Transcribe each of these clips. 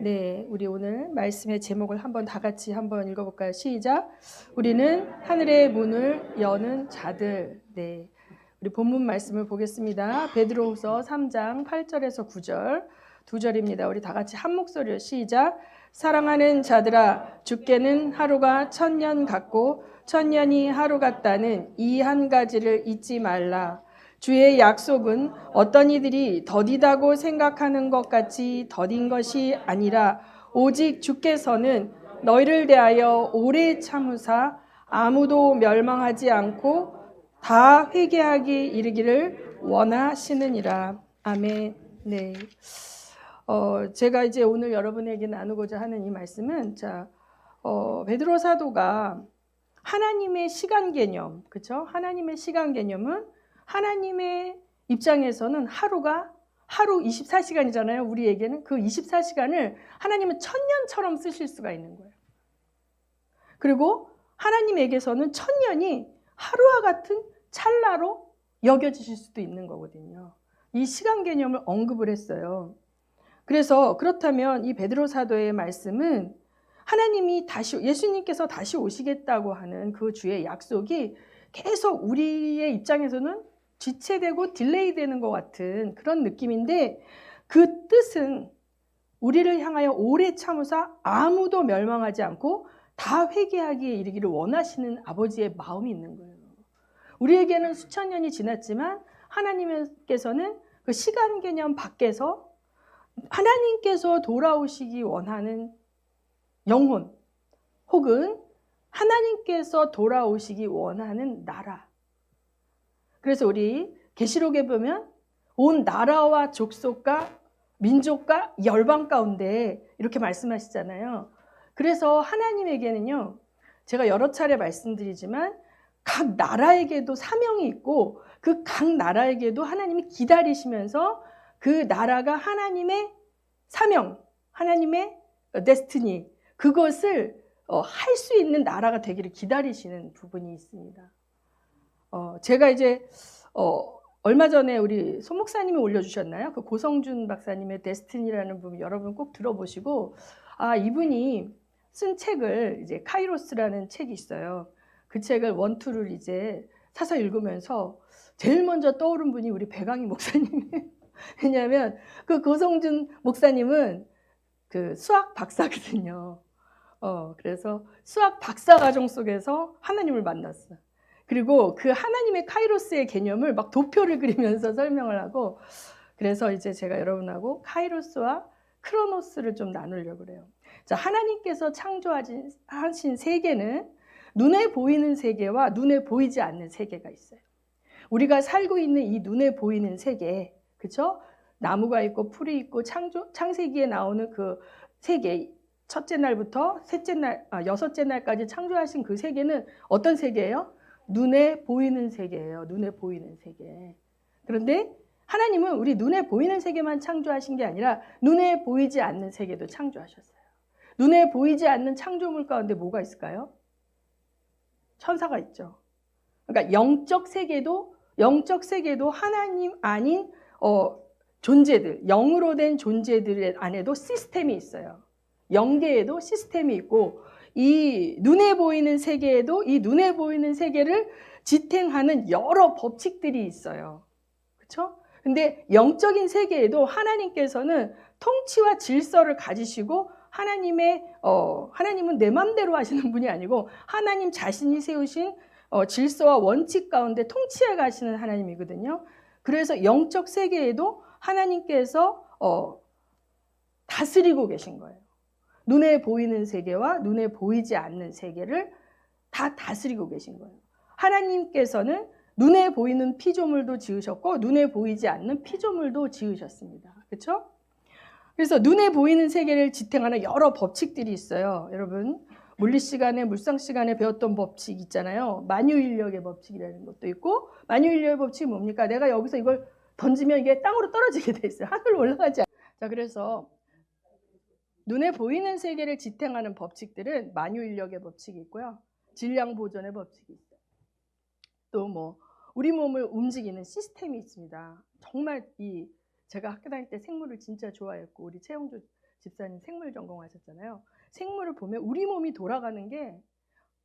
네, 우리 오늘 말씀의 제목을 한번 다 같이 한번 읽어볼까요? 시작. 우리는 하늘의 문을 여는 자들. 네, 우리 본문 말씀을 보겠습니다. 베드로후서 3장 8절에서 9절, 2절입니다. 우리 다 같이 한 목소리로 시작. 사랑하는 자들아, 주께는 하루가 1000년 같고 1000년이 하루 같다는 이 한 가지를 잊지 말라. 주의 약속은 어떤 이들이 더디다고 생각하는 것 같이 더딘 것이 아니라 오직 주께서는 너희를 대하여 오래 참으사 아무도 멸망하지 않고 다 회개하기 이르기를 원하시느니라. 아멘. 네. 제가 이제 오늘 여러분에게 나누고자 하는 이 말씀은 베드로 사도가 하나님의 시간 개념, 그렇죠? 하나님의 시간 개념은 하나님의 입장에서는 하루 24시간이잖아요. 우리에게는 그 24시간을 하나님은 1000년처럼 쓰실 수가 있는 거예요. 그리고 하나님에게서는 1000년이 하루와 같은 찰나로 여겨지실 수도 있는 거거든요. 이 시간 개념을 언급을 했어요. 그래서 그렇다면 이 베드로 사도의 말씀은 하나님이 예수님께서 다시 오시겠다고 하는 그 주의 약속이 계속 우리의 입장에서는 지체되고 딜레이되는 것 같은 그런 느낌인데, 그 뜻은 우리를 향하여 오래 참으사 아무도 멸망하지 않고 다 회개하기에 이르기를 원하시는 아버지의 마음이 있는 거예요. 우리에게는 수천 년이 지났지만 하나님께서는 그 시간 개념 밖에서 하나님께서 돌아오시기 원하는 영혼, 혹은 하나님께서 돌아오시기 원하는 나라. 그래서 우리 계시록에 보면 온 나라와 족속과 민족과 열방 가운데 이렇게 말씀하시잖아요. 그래서 하나님에게는요, 제가 여러 차례 말씀드리지만 각 나라에게도 사명이 있고 그 각 나라에게도 하나님이 기다리시면서 그 나라가 하나님의 사명, 하나님의 데스티니, 그것을 할 수 있는 나라가 되기를 기다리시는 부분이 있습니다. 제가 이제 얼마 전에 우리 소 목사님이 올려주셨나요? 그 고성준 박사님의 데스티니라는 부분 여러분 꼭 들어보시고, 이분이 쓴 책을 이제 카이로스라는 책이 있어요. 그 책을 원투를 이제 사서 읽으면서 제일 먼저 떠오른 분이 우리 배강희 목사님이에요. 왜냐하면 그 고성준 목사님은 그 수학 박사거든요. 그래서 수학 박사 과정 속에서 하나님을 만났어요. 그리고 그 하나님의 카이로스의 개념을 막 도표를 그리면서 설명을 하고, 그래서 이제 제가 여러분하고 카이로스와 크로노스를 좀 나누려고 그래요. 자, 하나님께서 창조하신 세계는 눈에 보이는 세계와 눈에 보이지 않는 세계가 있어요. 우리가 살고 있는 이 눈에 보이는 세계, 그렇죠? 나무가 있고 풀이 있고 창세기에 나오는 그 세계, 첫째 날부터 여섯째 날까지 창조하신 그 세계는 어떤 세계예요? 눈에 보이는 세계예요. 눈에 보이는 세계. 그런데 하나님은 우리 눈에 보이는 세계만 창조하신 게 아니라 눈에 보이지 않는 세계도 창조하셨어요. 눈에 보이지 않는 창조물 가운데 뭐가 있을까요? 천사가 있죠. 그러니까 영적 세계도 하나님 아닌 존재들, 영으로 된 존재들 안에도 시스템이 있어요. 영계에도 시스템이 있고, 이 눈에 보이는 세계에도 이 눈에 보이는 세계를 지탱하는 여러 법칙들이 있어요. 그렇죠? 근데 영적인 세계에도 하나님께서는 통치와 질서를 가지시고, 하나님은 내 맘대로 하시는 분이 아니고 하나님 자신이 세우신 질서와 원칙 가운데 통치해 가시는 하나님이거든요. 그래서 영적 세계에도 하나님께서 다스리고 계신 거예요. 눈에 보이는 세계와 눈에 보이지 않는 세계를 다 다스리고 계신 거예요. 하나님께서는 눈에 보이는 피조물도 지으셨고 눈에 보이지 않는 피조물도 지으셨습니다. 그렇죠? 그래서 눈에 보이는 세계를 지탱하는 여러 법칙들이 있어요. 여러분, 물리 시간에, 물상 시간에 배웠던 법칙 있잖아요. 만유인력의 법칙이라는 것도 있고, 만유인력의 법칙이 뭡니까? 내가 여기서 이걸 던지면 이게 땅으로 떨어지게 돼 있어요. 하늘로 올라가지 않아요. 자, 그래서 눈에 보이는 세계를 지탱하는 법칙들은 만유인력의 법칙이 있고요. 질량 보존의 법칙이 있어요. 또 우리 몸을 움직이는 시스템이 있습니다. 정말 제가 학교 다닐 때 생물을 진짜 좋아했고, 우리 최영주 집사님 생물 전공하셨잖아요. 생물을 보면 우리 몸이 돌아가는 게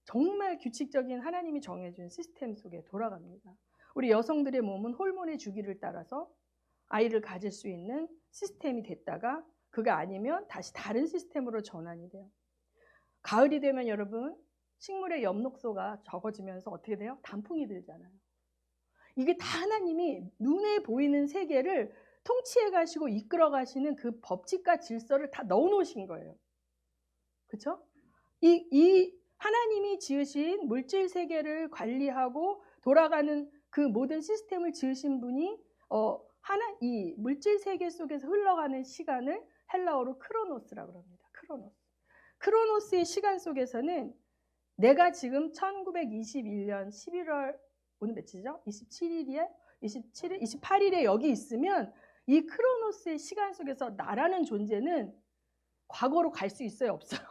정말 규칙적인 하나님이 정해준 시스템 속에 돌아갑니다. 우리 여성들의 몸은 호르몬의 주기를 따라서 아이를 가질 수 있는 시스템이 됐다가 그가 아니면 다시 다른 시스템으로 전환이 돼요. 가을이 되면 여러분 식물의 엽록소가 적어지면서 어떻게 돼요? 단풍이 들잖아요. 이게 다 하나님이 눈에 보이는 세계를 통치해 가시고 이끌어 가시는 그 법칙과 질서를 다 넣어 놓으신 거예요. 그렇죠? 이 하나님이 지으신 물질 세계를 관리하고 돌아가는 그 모든 시스템을 지으신 분이 이 물질 세계 속에서 흘러가는 시간을 헬라어로 크로노스라고 합니다. 크로노스의 시간 속에서는 내가 지금 1921년 11월 오늘 며칠이죠? 28일에 여기 있으면 이 크로노스의 시간 속에서 나라는 존재는 과거로 갈 수 있어요? 없어요?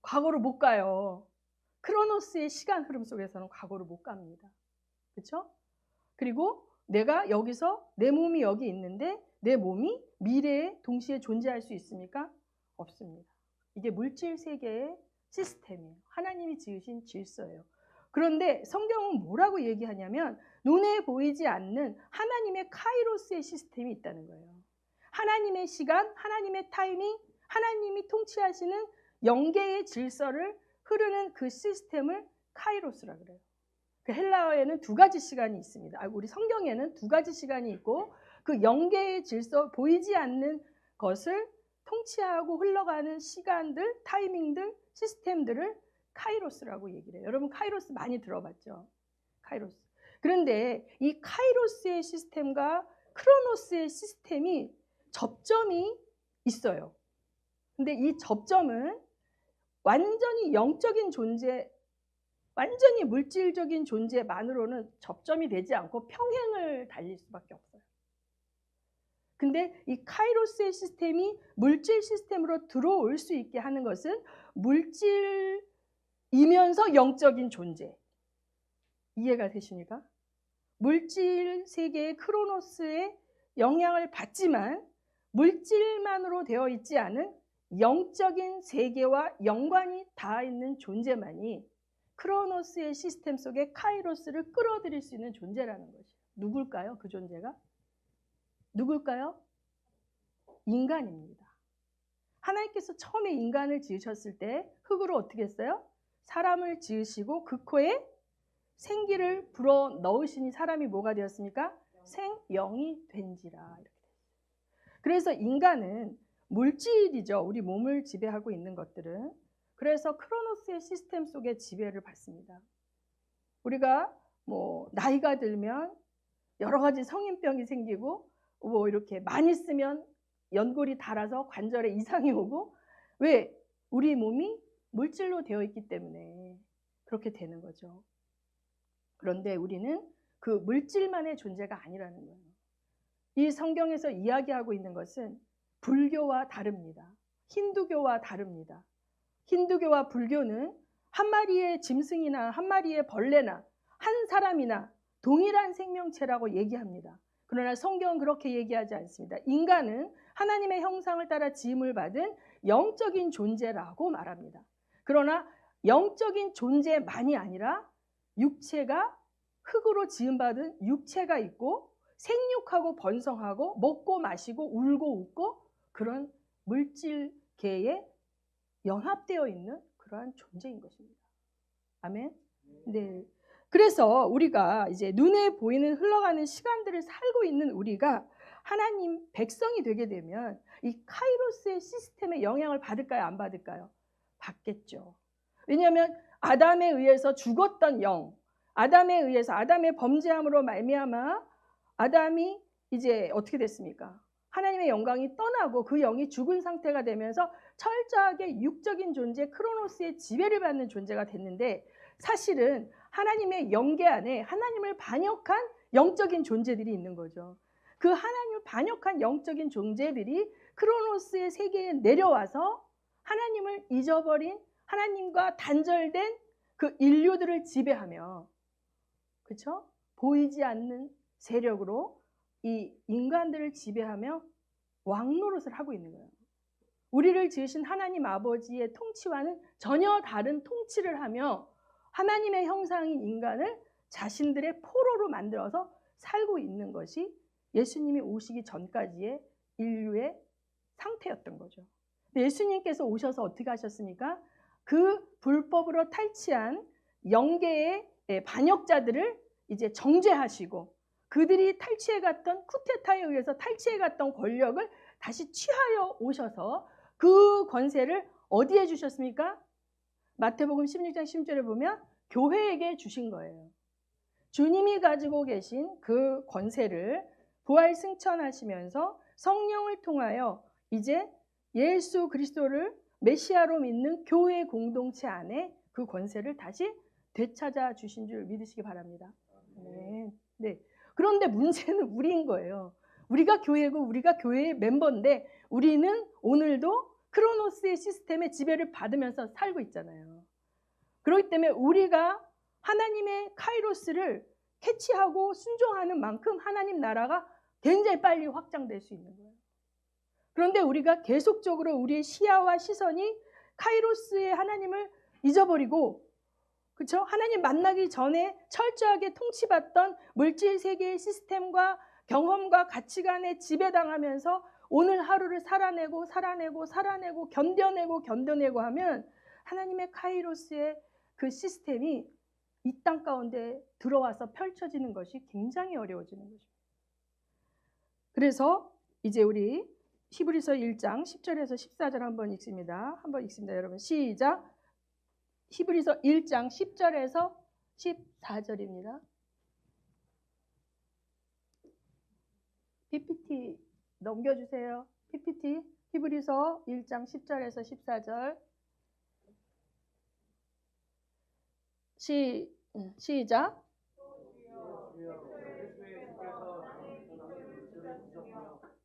과거로 못 가요. 크로노스의 시간 흐름 속에서는 과거로 못 갑니다. 그렇죠? 그리고 내가 여기서 내 몸이 여기 있는데 내 몸이 미래에 동시에 존재할 수 있습니까? 없습니다. 이게 물질 세계의 시스템이에요. 하나님이 지으신 질서예요. 그런데 성경은 뭐라고 얘기하냐면 눈에 보이지 않는 하나님의 카이로스의 시스템이 있다는 거예요. 하나님의 시간, 하나님의 타이밍, 하나님이 통치하시는 영계의 질서를 흐르는 그 시스템을 카이로스라 그래요. 그 헬라어에는 두 가지 시간이 있습니다. 우리 성경에는 두 가지 시간이 있고 그 영계의 질서, 보이지 않는 것을 통치하고 흘러가는 시간들, 타이밍들, 시스템들을 카이로스라고 얘기를 해요. 여러분 카이로스 많이 들어봤죠? 카이로스. 그런데 이 카이로스의 시스템과 크로노스의 시스템이 접점이 있어요. 근데 이 접점은 완전히 영적인 존재, 완전히 물질적인 존재만으로는 접점이 되지 않고 평행을 달릴 수밖에 없어요. 근데 이 카이로스의 시스템이 물질 시스템으로 들어올 수 있게 하는 것은 물질이면서 영적인 존재. 이해가 되십니까? 물질 세계의 크로노스의 영향을 받지만 물질만으로 되어 있지 않은 영적인 세계와 연관이 닿아 있는 존재만이 크로노스의 시스템 속에 카이로스를 끌어들일 수 있는 존재라는 것이에요. 누굴까요? 그 존재가? 누굴까요? 인간입니다. 하나님께서 처음에 인간을 지으셨을 때 흙으로 어떻게 했어요? 사람을 지으시고 그 코에 생기를 불어 넣으시니 사람이 뭐가 되었습니까? 생영이 된지라. 이렇게 됐어요. 그래서 인간은 물질이죠. 우리 몸을 지배하고 있는 것들은. 그래서 크로노스의 시스템 속에 지배를 받습니다. 우리가 나이가 들면 여러 가지 성인병이 생기고 이렇게 많이 쓰면 연골이 닳아서 관절에 이상이 오고 왜? 우리 몸이 물질로 되어 있기 때문에 그렇게 되는 거죠. 그런데 우리는 그 물질만의 존재가 아니라는 거예요. 이 성경에서 이야기하고 있는 것은 불교와 다릅니다. 힌두교와 다릅니다. 힌두교와 불교는 한 마리의 짐승이나 한 마리의 벌레나 한 사람이나 동일한 생명체라고 얘기합니다. 그러나 성경은 그렇게 얘기하지 않습니다. 인간은 하나님의 형상을 따라 지음을 받은 영적인 존재라고 말합니다. 그러나 영적인 존재만이 아니라 육체가 흙으로 지음받은 육체가 있고 생육하고 번성하고 먹고 마시고 울고 웃고 그런 물질계에 연합되어 있는 그러한 존재인 것입니다. 아멘. 네. 그래서 우리가 이제 눈에 보이는 흘러가는 시간들을 살고 있는 우리가 하나님 백성이 되게 되면 이 카이로스의 시스템에 영향을 받을까요? 안 받을까요? 받겠죠. 왜냐하면 아담에 의해서 죽었던 영, 아담에 의해서 아담의 범죄함으로 말미암아 아담이 이제 어떻게 됐습니까? 하나님의 영광이 떠나고 그 영이 죽은 상태가 되면서 철저하게 육적인 존재 크로노스의 지배를 받는 존재가 됐는데 사실은 하나님의 영계 안에 하나님을 반역한 영적인 존재들이 있는 거죠. 그 하나님을 반역한 영적인 존재들이 크로노스의 세계에 내려와서 하나님을 잊어버린 하나님과 단절된 그 인류들을 지배하며 그렇죠? 보이지 않는 세력으로 이 인간들을 지배하며 왕노릇을 하고 있는 거예요. 우리를 지으신 하나님 아버지의 통치와는 전혀 다른 통치를 하며 하나님의 형상인 인간을 자신들의 포로로 만들어서 살고 있는 것이 예수님이 오시기 전까지의 인류의 상태였던 거죠. 예수님께서 오셔서 어떻게 하셨습니까? 그 불법으로 탈취한 영계의 반역자들을 이제 정죄하시고 그들이 탈취해갔던 쿠데타에 의해서 탈취해갔던 권력을 다시 취하여 오셔서 그 권세를 어디에 주셨습니까? 마태복음 16장 10절에 보면 교회에게 주신 거예요. 주님이 가지고 계신 그 권세를 부활 승천하시면서 성령을 통하여 이제 예수 그리스도를 메시아로 믿는 교회 공동체 안에 그 권세를 다시 되찾아 주신 줄 믿으시기 바랍니다. 네. 그런데 문제는 우리인 거예요. 우리가 교회고 우리가 교회의 멤버인데 우리는 오늘도 크로노스의 시스템의 지배를 받으면서 살고 있잖아요. 그렇기 때문에 우리가 하나님의 카이로스를 캐치하고 순종하는 만큼 하나님 나라가 굉장히 빨리 확장될 수 있는 거예요. 그런데 우리가 계속적으로 우리의 시야와 시선이 카이로스의 하나님을 잊어버리고 그렇죠? 하나님 만나기 전에 철저하게 통치받던 물질 세계의 시스템과 경험과 가치관에 지배당하면서 오늘 하루를 살아내고 견뎌내고 하면 하나님의 카이로스의 그 시스템이 이 땅 가운데 들어와서 펼쳐지는 것이 굉장히 어려워지는 거죠. 그래서 이제 우리 히브리서 1장 10절에서 14절 한번 읽습니다. 여러분 시작. 히브리서 1장 10절에서 14절입니다. PPT 넘겨주세요. PPT 히브리서 1장 10절에서 14절 시작.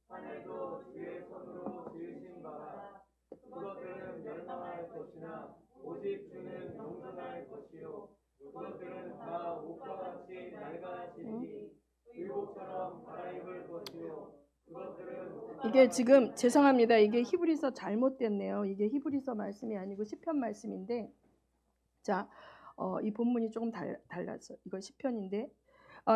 하늘도 주의 손으로 지으신 바라. 그것들은 멸망할 것이나 오직 주는 영존할 것이요. 그것들은 다 옷과 같이 낡아지니 의복처럼 갈아입을 것이요. 그것들은 이게 지금 죄송합니다. 이게 히브리서 잘못됐네요. 이게 히브리서 말씀이 아니고 시편 말씀인데 자, 이 본문이 조금 달랐어요. 이거 시편인데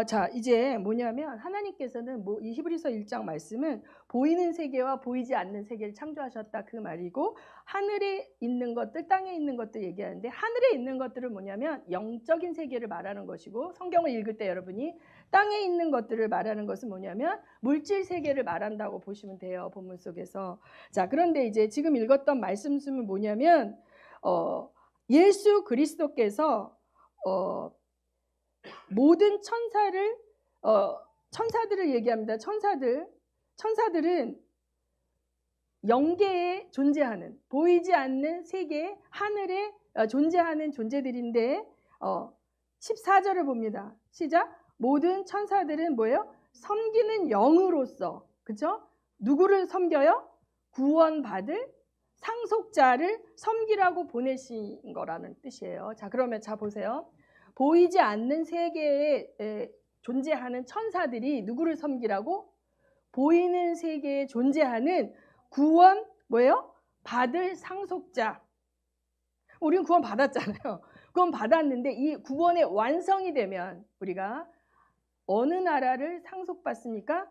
자, 이제 뭐냐면 하나님께서는 이 히브리서 1장 말씀은 보이는 세계와 보이지 않는 세계를 창조하셨다 그 말이고 하늘에 있는 것들, 땅에 있는 것들 얘기하는데 하늘에 있는 것들은 뭐냐면 영적인 세계를 말하는 것이고 성경을 읽을 때 여러분이 땅에 있는 것들을 말하는 것은 뭐냐면 물질 세계를 말한다고 보시면 돼요. 본문 속에서. 자, 그런데 이제 지금 읽었던 말씀은 뭐냐면 예수 그리스도께서 모든 천사들을 얘기합니다. 천사들은 영계에 존재하는 보이지 않는 세계 하늘에 존재하는 존재들인데 14절을 봅니다. 시작. 모든 천사들은 뭐예요? 섬기는 영으로서 그렇죠? 누구를 섬겨요? 구원받을 상속자를 섬기라고 보내신 거라는 뜻이에요. 자, 그러면 자 보세요. 보이지 않는 세계에 존재하는 천사들이 누구를 섬기라고? 보이는 세계에 존재하는 구원 뭐예요? 받을 상속자. 우리는 구원 받았잖아요. 구원 받았는데 이 구원의 완성이 되면 우리가 어느 나라를 상속받습니까?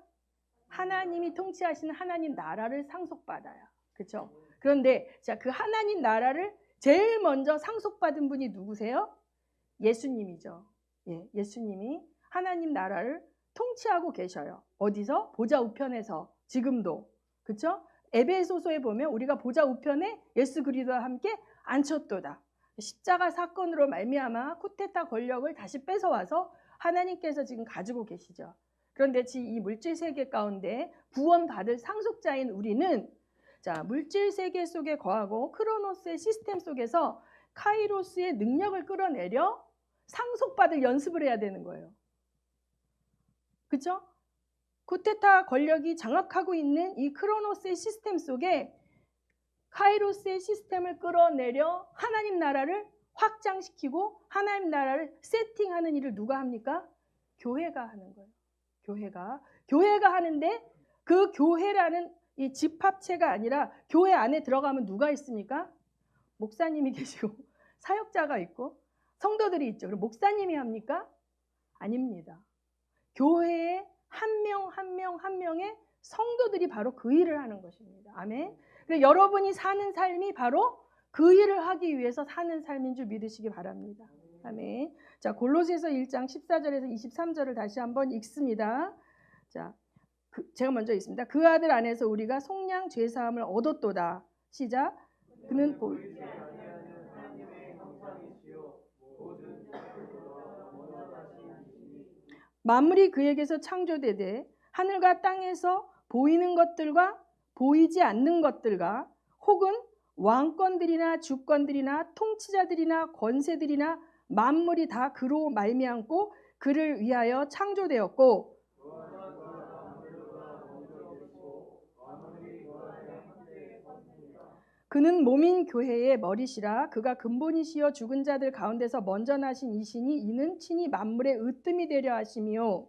하나님이 통치하시는 하나님 나라를 상속받아요. 그렇죠? 그런데 자, 그 하나님 나라를 제일 먼저 상속받은 분이 누구세요? 예수님이죠. 예, 예수님이 하나님 나라를 통치하고 계셔요. 어디서? 보좌 우편에서 지금도. 그렇죠? 에베소서에 보면 우리가 보좌 우편에 예수 그리스도와 함께 앉혔도다. 십자가 사건으로 말미암아 쿠데타 권력을 다시 뺏어와서 하나님께서 지금 가지고 계시죠. 그런데 이 물질 세계 가운데 구원받을 상속자인 우리는 자, 물질 세계 속에 거하고 크로노스의 시스템 속에서 카이로스의 능력을 끌어내려 상속받을 연습을 해야 되는 거예요. 그렇죠? 쿠데타 권력이 장악하고 있는 이 크로노스의 시스템 속에 카이로스의 시스템을 끌어내려 하나님 나라를 확장시키고 하나님 나라를 세팅하는 일을 누가 합니까? 교회가 하는 거예요. 교회가 하는데 그 교회라는 이 집합체가 아니라 교회 안에 들어가면 누가 있습니까? 목사님이 계시고 사역자가 있고 성도들이 있죠. 그럼 목사님이 합니까? 아닙니다. 교회에 한 명 한 명 한 명의 성도들이 바로 그 일을 하는 것입니다. 아멘. 그래서 여러분이 사는 삶이 바로 그 일을 하기 위해서 사는 삶인 줄 믿으시기 바랍니다. 아멘. 자, 골로새서 1장 14절에서 23절을 다시 한번 읽습니다. 자, 제가 먼저 읽습니다. 그 아들 안에서 우리가 속량 죄 사함을 얻었도다. 시작. 그는 보이지 아니하는 하나님의 형상이시요 모든 창조주와 먼저 나신 이시니 만물이 그에게서 창조되되 하늘과 땅에서 보이는 것들과 보이지 않는 것들과 혹은 왕권들이나 주권들이나 통치자들이나 권세들이나 만물이 다 그로 말미암고 그를 위하여 창조되었고 그는 몸인 교회의 머리시라. 그가 근본이시여 죽은 자들 가운데서 먼저 나신 이시니 이는 친히 만물의 으뜸이 되려 하심이요.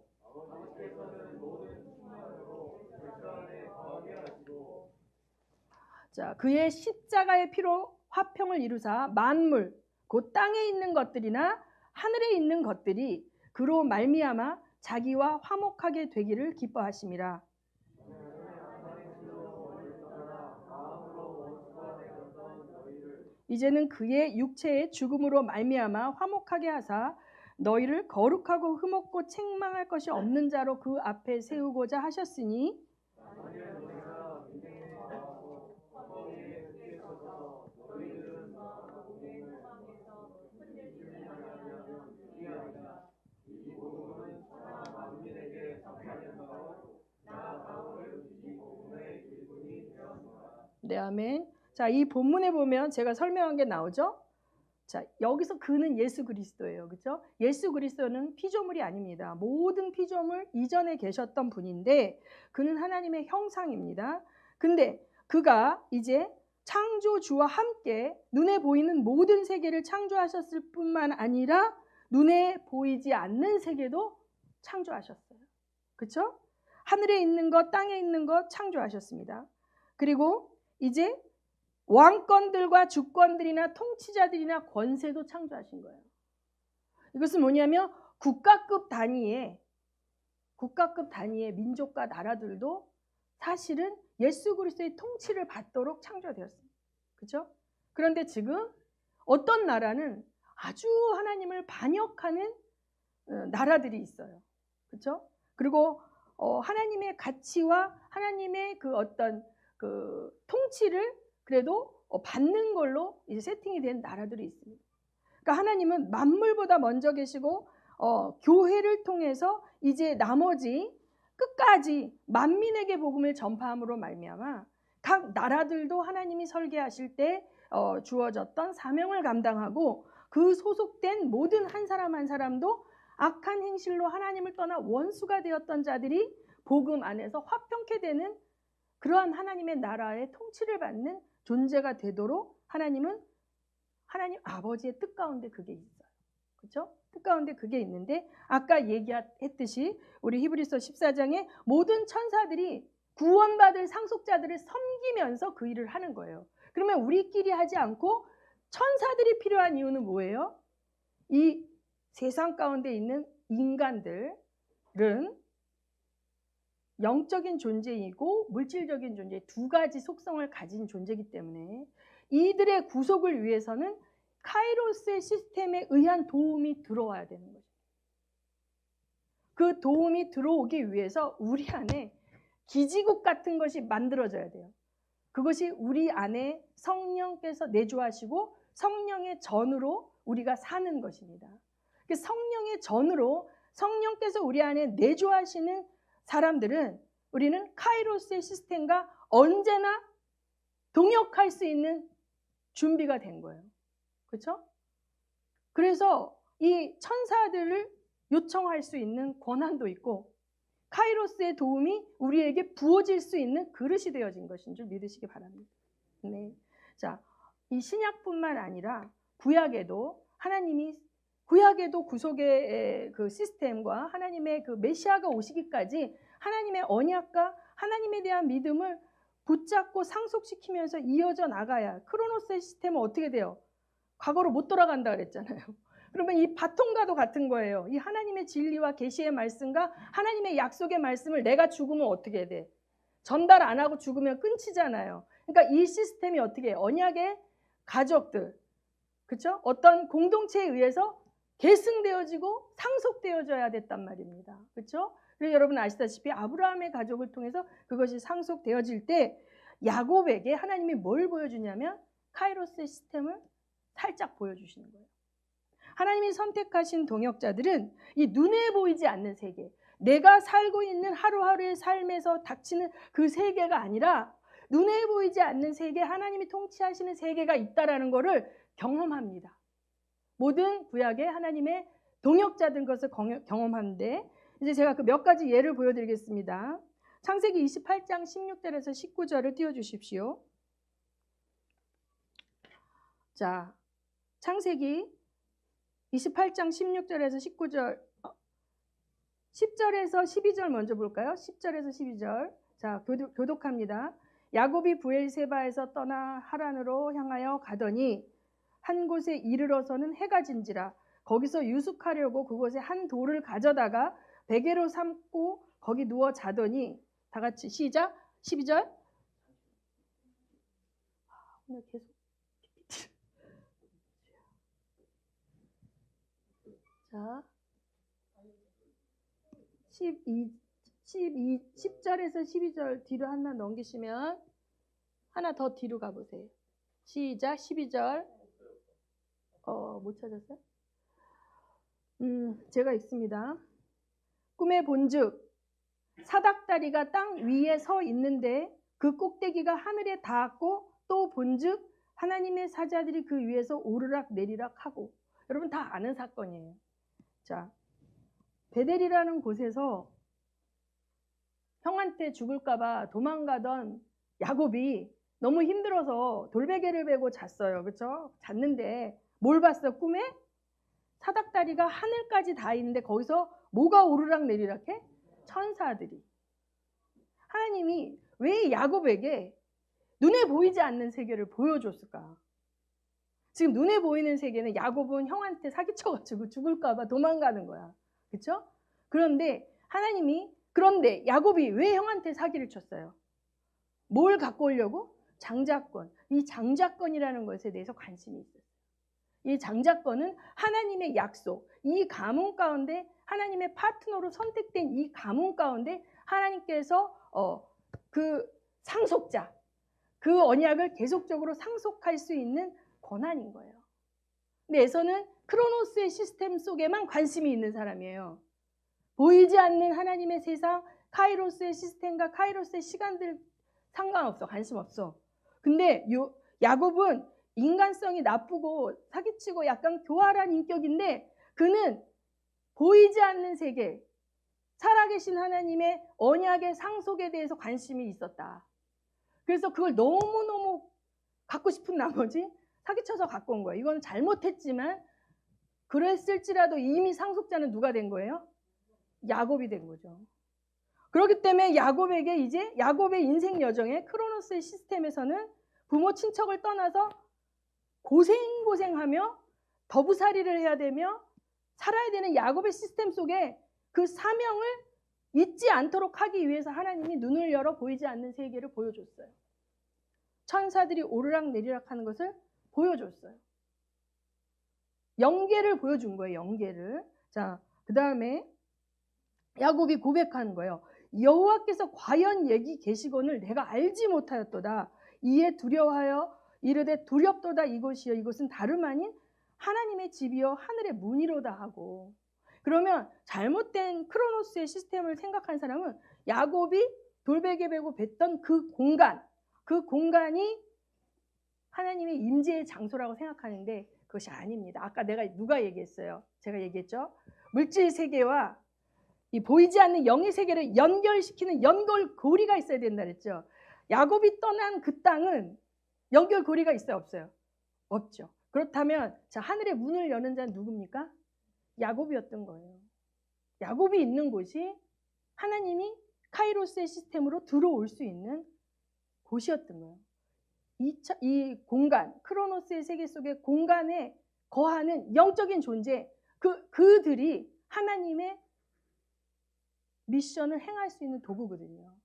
자, 그의 십자가의 피로 화평을 이루사 만물 곧 땅에 있는 것들이나 하늘에 있는 것들이 그로 말미암아 자기와 화목하게 되기를 기뻐하심이라. 이제는 그의 육체의 죽음으로 말미암아 화목하게 하사 너희를 거룩하고 흠없고 책망할 것이 없는 자로 그 앞에 세우고자 하셨으니 네, 아멘. 자, 이 본문에 보면 제가 설명한 게 나오죠. 자, 여기서 그는 예수 그리스도예요. 그렇죠? 예수 그리스도는 피조물이 아닙니다. 모든 피조물 이전에 계셨던 분인데 그는 하나님의 형상입니다. 근데 그가 이제 창조주와 함께 눈에 보이는 모든 세계를 창조하셨을 뿐만 아니라 눈에 보이지 않는 세계도 창조하셨어요. 그렇죠? 하늘에 있는 것, 땅에 있는 것 창조하셨습니다. 그리고 이제 왕권들과 주권들이나 통치자들이나 권세도 창조하신 거예요. 이것은 뭐냐면 국가급 단위의 민족과 나라들도 사실은 예수 그리스도의 통치를 받도록 창조되었습니다. 그렇죠? 그런데 지금 어떤 나라는 아주 하나님을 반역하는 나라들이 있어요. 그렇죠? 그리고 하나님의 가치와 하나님의 그 어떤 그 통치를 그래도 받는 걸로 이제 세팅이 된 나라들이 있습니다. 그러니까 하나님은 만물보다 먼저 계시고 교회를 통해서 이제 나머지 끝까지 만민에게 복음을 전파함으로 말미암아 각 나라들도 하나님이 설계하실 때 주어졌던 사명을 감당하고 그 소속된 모든 한 사람 한 사람도 악한 행실로 하나님을 떠나 원수가 되었던 자들이 복음 안에서 화평케 되는 그러한 하나님의 나라의 통치를 받는 존재가 되도록 하나님 아버지의 뜻 가운데 그게 있어요. 그렇죠? 뜻 가운데 그게 있는데 아까 얘기했듯이 우리 히브리서 14장에 모든 천사들이 구원받을 상속자들을 섬기면서 그 일을 하는 거예요. 그러면 우리끼리 하지 않고 천사들이 필요한 이유는 뭐예요? 이 세상 가운데 있는 인간들은 영적인 존재이고 물질적인 존재 두 가지 속성을 가진 존재이기 때문에 이들의 구속을 위해서는 카이로스의 시스템에 의한 도움이 들어와야 되는 거죠. 그 도움이 들어오기 위해서 우리 안에 기지국 같은 것이 만들어져야 돼요. 그것이 우리 안에 성령께서 내주하시고 성령의 전으로 우리가 사는 것입니다. 성령의 전으로 성령께서 우리 안에 내주하시는 사람들은 우리는 카이로스의 시스템과 언제나 동역할 수 있는 준비가 된 거예요. 그렇죠? 그래서 이 천사들을 요청할 수 있는 권한도 있고 카이로스의 도움이 우리에게 부어질 수 있는 그릇이 되어진 것인 줄 믿으시기 바랍니다. 네. 자, 이 신약뿐만 아니라 구약에도 구속의 그 시스템과 하나님의 그 메시아가 오시기까지 하나님의 언약과 하나님에 대한 믿음을 붙잡고 상속시키면서 이어져 나가야 크로노스의 시스템은 어떻게 돼요? 과거로 못 돌아간다 그랬잖아요. 그러면 이 바통과도 같은 거예요. 이 하나님의 진리와 계시의 말씀과 하나님의 약속의 말씀을 내가 죽으면 어떻게 돼? 전달 안 하고 죽으면 끊치잖아요. 그러니까 이 시스템이 어떻게 해요? 언약의 가족들, 그렇죠? 어떤 공동체에 의해서 계승되어지고 상속되어져야 됐단 말입니다. 그렇죠? 그리고 여러분 아시다시피 아브라함의 가족을 통해서 그것이 상속되어질 때 야곱에게 하나님이 뭘 보여주냐면 카이로스의 시스템을 살짝 보여주시는 거예요. 하나님이 선택하신 동역자들은 이 눈에 보이지 않는 세계, 내가 살고 있는 하루하루의 삶에서 닥치는 그 세계가 아니라 눈에 보이지 않는 세계, 하나님이 통치하시는 세계가 있다라는 것을 경험합니다. 모든 구약의 하나님의 동역자들 것을 경험하는데 이제 제가 그 몇 가지 예를 보여드리겠습니다. 창세기 28장 16절에서 19절을 띄워주십시오. 자, 창세기 28장 16절에서 19절, 10절에서 12절 먼저 볼까요? 10절에서 12절. 자, 교독합니다. 야곱이 부엘세바에서 떠나 하란으로 향하여 가더니 한 곳에 이르러서는 해가 진지라. 거기서 유숙하려고 그곳에 한 돌을 가져다가 베개로 삼고 거기 누워 자더니, 다 같이 시작. 12절. 오늘 계속 자, 10절에서 12절 뒤로 하나 넘기시면 하나 더 뒤로 가보세요. 시작. 12절. 못 찾았어요? 제가 읽습니다. 꿈에 본즉 사닥다리가 땅 위에 서 있는데 그 꼭대기가 하늘에 닿았고 또 본즉 하나님의 사자들이 그 위에서 오르락 내리락 하고. 여러분 다 아는 사건이에요. 자, 베델이라는 곳에서 형한테 죽을까봐 도망가던 야곱이 너무 힘들어서 돌베개를 베고 잤어요. 그렇죠? 잤는데 뭘 봤어? 꿈에? 사닥다리가 하늘까지 다 있는데 거기서 뭐가 오르락 내리락 해? 천사들이. 하나님이 왜 야곱에게 눈에 보이지 않는 세계를 보여줬을까? 지금 눈에 보이는 세계는 야곱은 형한테 사기쳐가지고 죽을까봐 도망가는 거야. 그렇죠? 그런데 그런데 야곱이 왜 형한테 사기를 쳤어요? 뭘 갖고 오려고? 장자권. 이 장자권이라는 것에 대해서 관심이 있어요. 이 장자권은 하나님의 약속, 이 가문 가운데 하나님의 파트너로 선택된 이 가문 가운데 하나님께서 그 상속자, 그 언약을 계속적으로 상속할 수 있는 권한인 거예요. 근데 에서는 크로노스의 시스템 속에만 관심이 있는 사람이에요. 보이지 않는 하나님의 세상, 카이로스의 시스템과 카이로스의 시간들 상관없어. 관심 없어. 근데 야곱은 인간성이 나쁘고 사기치고 약간 교활한 인격인데 그는 보이지 않는 세계, 살아계신 하나님의 언약의 상속에 대해서 관심이 있었다. 그래서 그걸 너무너무 갖고 싶은 나머지 사기쳐서 갖고 온 거예요. 이건 잘못했지만 그랬을지라도 이미 상속자는 누가 된 거예요? 야곱이 된 거죠. 그렇기 때문에 야곱에게 이제 야곱의 인생 여정에 크로노스의 시스템에서는 부모 친척을 떠나서 고생하며 더부살이를 해야 되며 살아야 되는 야곱의 시스템 속에 그 사명을 잊지 않도록 하기 위해서 하나님이 눈을 열어 보이지 않는 세계를 보여줬어요. 천사들이 오르락 내리락 하는 것을 보여줬어요. 영계를 보여준 거예요. 영계를. 자, 그 다음에 야곱이 고백하는 거예요. 여호와께서 과연 여기 계시거늘 내가 알지 못하였도다. 이에 두려워하여 이르되 두렵도다 이곳이여 이곳은 다름 아닌 하나님의 집이여 하늘의 문이로다 하고. 그러면 잘못된 크로노스의 시스템을 생각한 사람은 야곱이 돌베개 베고 뵀던 그 공간이 하나님의 임재의 장소라고 생각하는데 그것이 아닙니다. 아까 누가 얘기했어요? 제가 얘기했죠. 물질 세계와 이 보이지 않는 영의 세계를 연결시키는 연결고리가 있어야 된다 그랬죠. 야곱이 떠난 그 땅은 연결고리가 있어요? 없어요? 없죠. 그렇다면 자, 하늘의 문을 여는 자는 누굽니까? 야곱이었던 거예요. 야곱이 있는 곳이 하나님이 카이로스의 시스템으로 들어올 수 있는 곳이었던 거예요. 이 공간, 크로노스의 세계 속의 공간에 거하는 영적인 존재, 그들이 하나님의 미션을 행할 수 있는 도구거든요.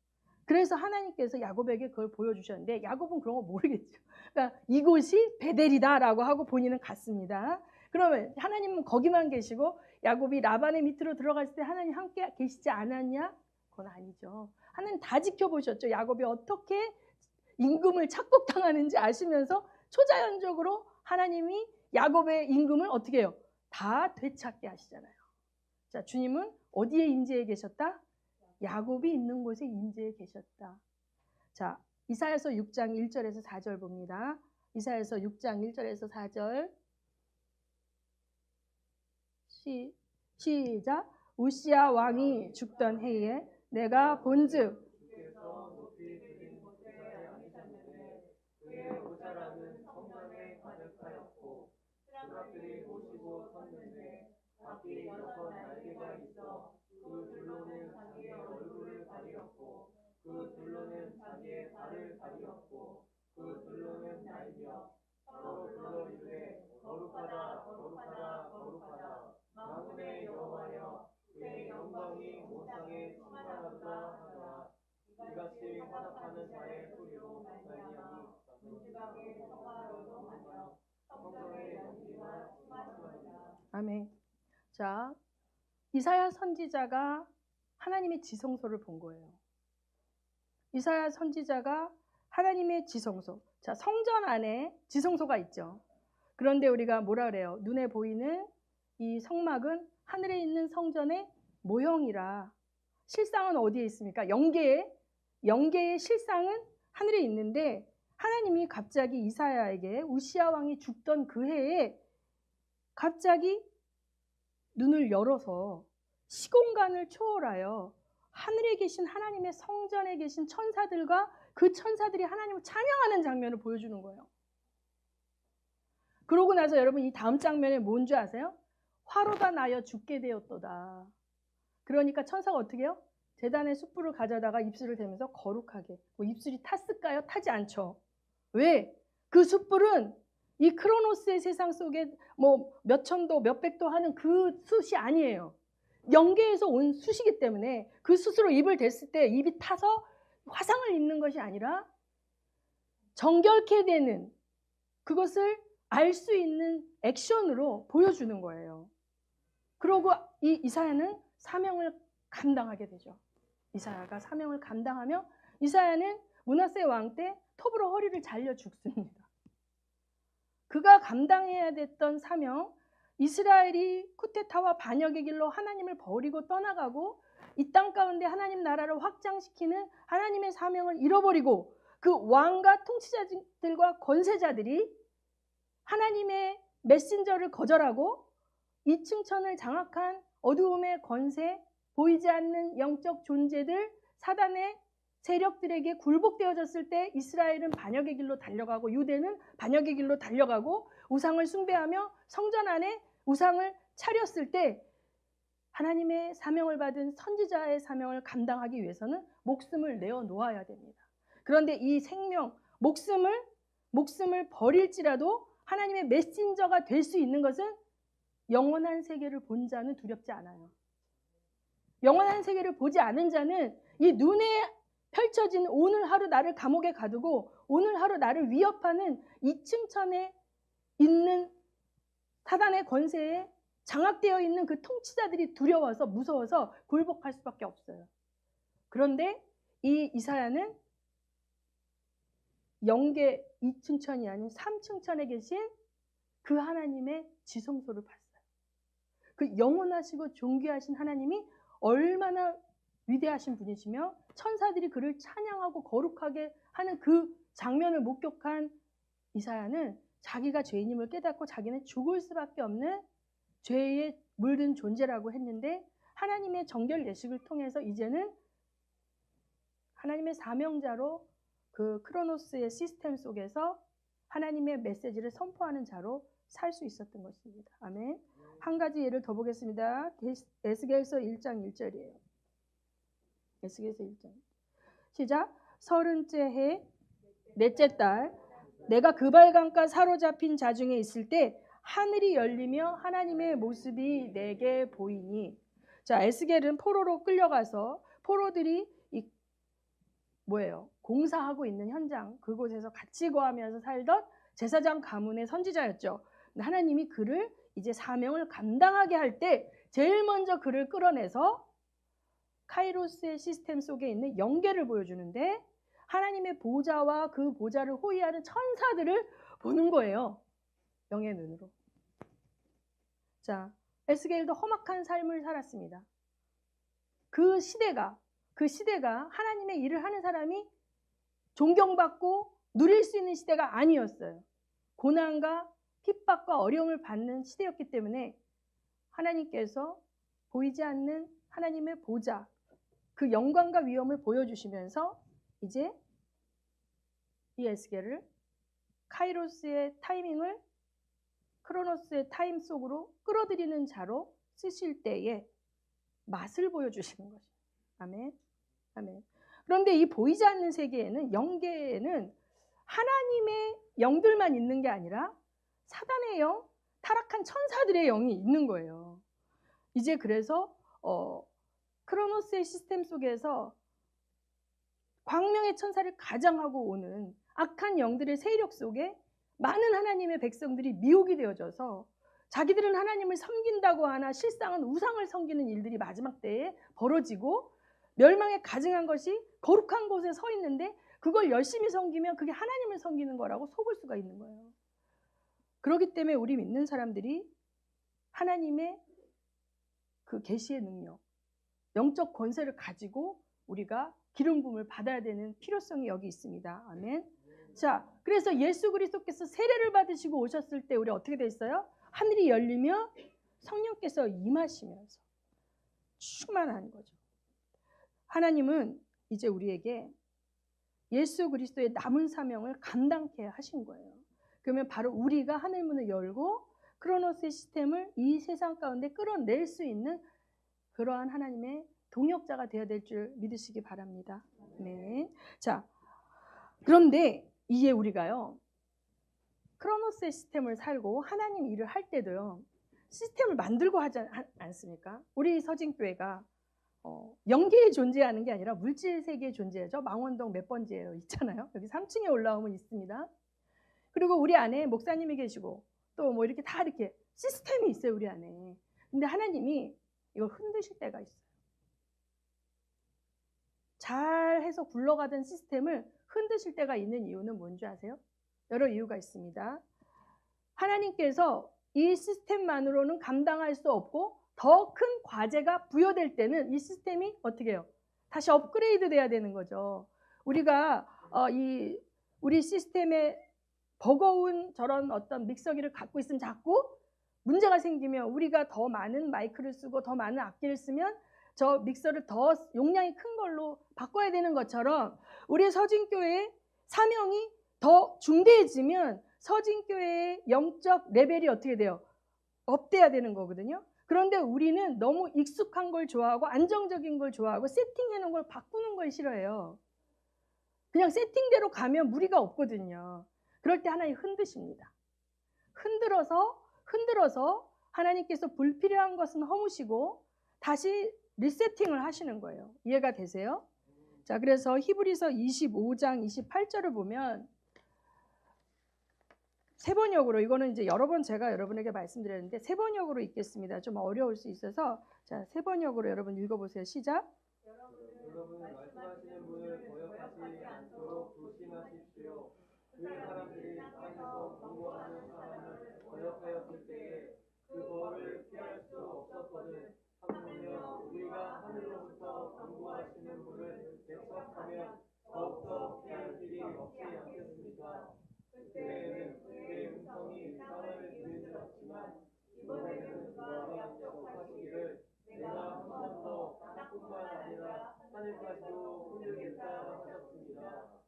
그래서 하나님께서 야곱에게 그걸 보여주셨는데 야곱은 그런 거 모르겠죠. 그러니까 이곳이 베델이다라고 하고 본인은 갔습니다. 그러면 하나님은 거기만 계시고 야곱이 라반의 밑으로 들어갔을 때 하나님 함께 계시지 않았냐? 그건 아니죠. 하나님 다 지켜보셨죠. 야곱이 어떻게 임금을 착복당하는지 아시면서 초자연적으로 하나님이 야곱의 임금을 어떻게 해요? 다 되찾게 하시잖아요. 자, 주님은 어디에 임재해 계셨다? 야곱이 있는 곳에 임재해 계셨다. 자, 이사야서 6장 1절에서 4절 봅니다. 이사야서 6장 1절에서 4절 시작. 우시야 왕이 죽던 해에 내가 본즉 주께서 높이 드린 곳에 앉으셨는데 그의 모자라는 성전에 가득하였고 수락들이 모시고 섰는데 각기 6 날개가 있어 그 둘로는 자기의 얼굴을 가리었고 그 둘로는 자기의 발을 가리었고 그 둘로는 날며 서로 불러 이르되 거룩하다 거룩하다 거룩하다 만군의 여호와여 그의 영광이 모상에 충만하도다 하더라. 이같이 화답하는 자의 소리로 말미암이 문지방의 성화로도 하며 성전의 연기가 심하시니라. 아멘. 자, 이사야 선지자가 하나님의 지성소를 본 거예요. 이사야 선지자가 하나님의 지성소. 자, 성전 안에 지성소가 있죠. 그런데 우리가 뭐라 그래요? 눈에 보이는 이 성막은 하늘에 있는 성전의 모형이라. 실상은 어디에 있습니까? 영계의 실상은 하늘에 있는데 하나님이 갑자기 이사야에게 우시야 왕이 죽던 그 해에 갑자기 눈을 열어서 시공간을 초월하여 하늘에 계신 하나님의 성전에 계신 천사들과 그 천사들이 하나님을 찬양하는 장면을 보여주는 거예요. 그러고 나서 여러분 이 다음 장면에 뭔지 아세요? 화로가 나여 죽게 되었도다. 그러니까 천사가 어떻게 해요? 제단의 숯불을 가져다가 입술을 대면서 거룩하게. 뭐 입술이 탔을까요? 타지 않죠. 왜? 그 숯불은 이 크로노스의 세상 속에 뭐 몇천도 몇백도 하는 그 숯이 아니에요. 영계에서 온 숯이기 때문에 그 숯으로 입을 댔을 때 입이 타서 화상을 입는 것이 아니라 정결케 되는 그것을 알 수 있는 액션으로 보여주는 거예요. 그러고 이 이사야는 사명을 감당하게 되죠. 이사야가 사명을 감당하며 이사야는 므낫세 왕 때 톱으로 허리를 잘려 죽습니다. 그가 감당해야 됐던 사명, 이스라엘이 쿠데타와 반역의 길로 하나님을 버리고 떠나가고 이 땅 가운데 하나님 나라를 확장시키는 하나님의 사명을 잃어버리고 그 왕과 통치자들과 권세자들이 하나님의 메신저를 거절하고 이층천을 장악한 어두움의 권세, 보이지 않는 영적 존재들, 사단의 세력들에게 굴복되어졌을 때 이스라엘은 반역의 길로 달려가고 유대는 반역의 길로 달려가고 우상을 숭배하며 성전 안에 우상을 차렸을 때 하나님의 사명을 받은 선지자의 사명을 감당하기 위해서는 목숨을 내어놓아야 됩니다. 그런데 이 생명, 목숨을 버릴지라도 하나님의 메신저가 될 수 있는 것은 영원한 세계를 본 자는 두렵지 않아요. 영원한 세계를 보지 않은 자는 이 눈에 펼쳐진 오늘 하루 나를 감옥에 가두고 오늘 하루 나를 위협하는 이층천에 있는 사단의 권세에 장악되어 있는 그 통치자들이 두려워서 무서워서 굴복할 수밖에 없어요. 그런데 이 이사야는 영계 2층천이 아닌 3층천에 계신 그 하나님의 지성소를 봤어요. 그 영원하시고 존귀하신 하나님이 얼마나 위대하신 분이시며 천사들이 그를 찬양하고 거룩하게 하는 그 장면을 목격한 이사야는 자기가 죄인임을 깨닫고 자기는 죽을 수밖에 없는 죄에 물든 존재라고 했는데 하나님의 정결 예식을 통해서 이제는 하나님의 사명자로 그 크로노스의 시스템 속에서 하나님의 메시지를 선포하는 자로 살 수 있었던 것입니다. 아멘. 한 가지 예를 더 보겠습니다. 에스겔서 1장 1절이에요. 에스겔서 1장. 시작. 30째 해 넷째 달, 내가 그발강가 사로잡힌 자 중에 있을 때 하늘이 열리며 하나님의 모습이 내게 보이니. 자, 에스겔은 포로로 끌려가서 포로들이 공사하고 있는 현장, 그곳에서 같이 거하면서 살던 제사장 가문의 선지자였죠. 근데 하나님이 그를 이제 사명을 감당하게 할 때 제일 먼저 그를 끌어내서 카이로스의 시스템 속에 있는 영계를 보여주는데, 하나님의 보좌와 그 보좌를 호위하는 천사들을 보는 거예요. 영의 눈으로. 자, 에스겔도 험악한 삶을 살았습니다. 그 시대가 하나님의 일을 하는 사람이 존경받고 누릴 수 있는 시대가 아니었어요. 고난과 핍박과 어려움을 받는 시대였기 때문에 하나님께서 보이지 않는 하나님의 보좌, 그 영광과 위엄을 보여주시면서 이제 이 에스겔을 카이로스의 타이밍을 크로노스의 타임 속으로 끌어들이는 자로 쓰실 때에 맛을 보여주시는 것입니다. 아멘. 아멘. 그런데 이 보이지 않는 세계에는, 영계에는 하나님의 영들만 있는 게 아니라 사단의 영, 타락한 천사들의 영이 있는 거예요. 이제 그래서 크로노스의 시스템 속에서 광명의 천사를 가장하고 오는 악한 영들의 세력 속에 많은 하나님의 백성들이 미혹이 되어져서 자기들은 하나님을 섬긴다고 하나 실상은 우상을 섬기는 일들이 마지막 때에 벌어지고, 멸망에 가증한 것이 거룩한 곳에 서 있는데 그걸 열심히 섬기면 그게 하나님을 섬기는 거라고 속을 수가 있는 거예요. 그렇기 때문에 우리 믿는 사람들이 하나님의 그 계시의 능력, 영적 권세를 가지고 우리가 기름 부음을 받아야 되는 필요성이 여기 있습니다. 아멘. 자, 그래서 예수 그리스도께서 세례를 받으시고 오셨을 때 우리 어떻게 돼 있어요? 하늘이 열리며 성령께서 임하시면서 충만한 거죠. 하나님은 이제 우리에게 예수 그리스도의 남은 사명을 감당케 하신 거예요. 그러면 바로 우리가 하늘 문을 열고 크로노스의 시스템을 이 세상 가운데 끌어낼 수 있는 그러한 하나님의 동역자가 되어야 될 줄 믿으시기 바랍니다. 네. 자, 그런데 이제 우리가요, 크로노스의 시스템을 살고 하나님 일을 할 때도요, 시스템을 만들고 하지 않습니까? 우리 서진교회가 영계에 존재하는 게 아니라 물질 세계에 존재하죠. 망원동 몇 번지예요? 있잖아요. 여기 3층에 올라오면 있습니다. 그리고 우리 안에 목사님이 계시고 또 뭐 이렇게 다 이렇게 시스템이 있어요, 우리 안에. 근데 하나님이 이걸 흔드실 때가 있어요. 잘해서 굴러가던 시스템을 흔드실 때가 있는 이유는 뭔지 아세요? 여러 이유가 있습니다. 하나님께서 이 시스템만으로는 감당할 수 없고 더 큰 과제가 부여될 때는 이 시스템이 어떻게 해요? 다시 업그레이드 돼야 되는 거죠. 우리가 우리 시스템에 버거운 저런 어떤 믹서기를 갖고 있으면 자꾸 문제가 생기면, 우리가 더 많은 마이크를 쓰고 더 많은 악기를 쓰면 저 믹서를 더 용량이 큰 걸로 바꿔야 되는 것처럼, 우리 서진교회의 사명이 더 중대해지면 서진교회의 영적 레벨이 어떻게 돼요? 업돼야 되는 거거든요. 그런데 우리는 너무 익숙한 걸 좋아하고 안정적인 걸 좋아하고 세팅해 놓은 걸 바꾸는 걸 싫어해요. 그냥 세팅대로 가면 무리가 없거든요. 그럴 때 하나님 흔드십니다. 흔들어서 하나님께서 불필요한 것은 허무시고 다시 리세팅을 하시는 거예요. 이해가 되세요? 자, 그래서 히브리서 25장 28절을 보면 세 번역으로, 이거는 이제 여러 번 제가 여러분에게 말씀드렸는데 세 번역으로 읽겠습니다. 좀 어려울 수 있어서. 자, 세 번역으로 여러분 읽어보세요. 시작. 여러분 말씀하시는 분을 거역하지 않도록 조심하십시오. 그 사람들이 땅에서 권고하는 사람을 거역하였을 때에 그 벌을 피할 수 없었거든. 하물며 우리가 하늘로부터 권고하시는 분을 배척하면 더욱더 피할 길이 없지 않겠습니까? 그때에는 그의 음성이 땅을 들으셨지만 이번에는 그가 약속하시기를 내가 한 번 더 땅뿐만 아니라 하늘까지도 흔들겠다 하셨습니다.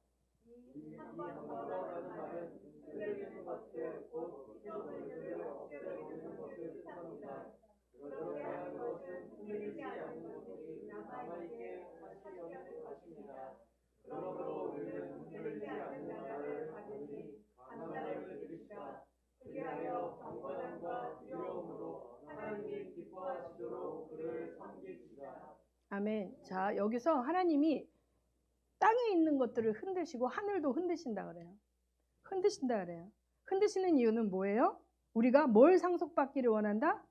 이 한 번더라는 말은 흔들리는 것들, 곧 피조물들을 없애버리는 것을 뜻합니다. 그렇게 하는 것은 흔들리지 않는 것들이 남아있게 하시려는 것입니다. 그러므로 우리는 흔들리지 않는 나라를 가지니 감사를 드립시다. 그리하여 경건함과 두려움으로 하나님이 기뻐하시도록 그를 섬깁시다. 아멘. 자, 여기서 하나님이 땅에 있는 것들을 흔드시고 하늘도 흔드신다 그래요. 흔드신다 그래요. 흔드시는 이유는 뭐예요? 우리가 뭘 상속받기를 원한다?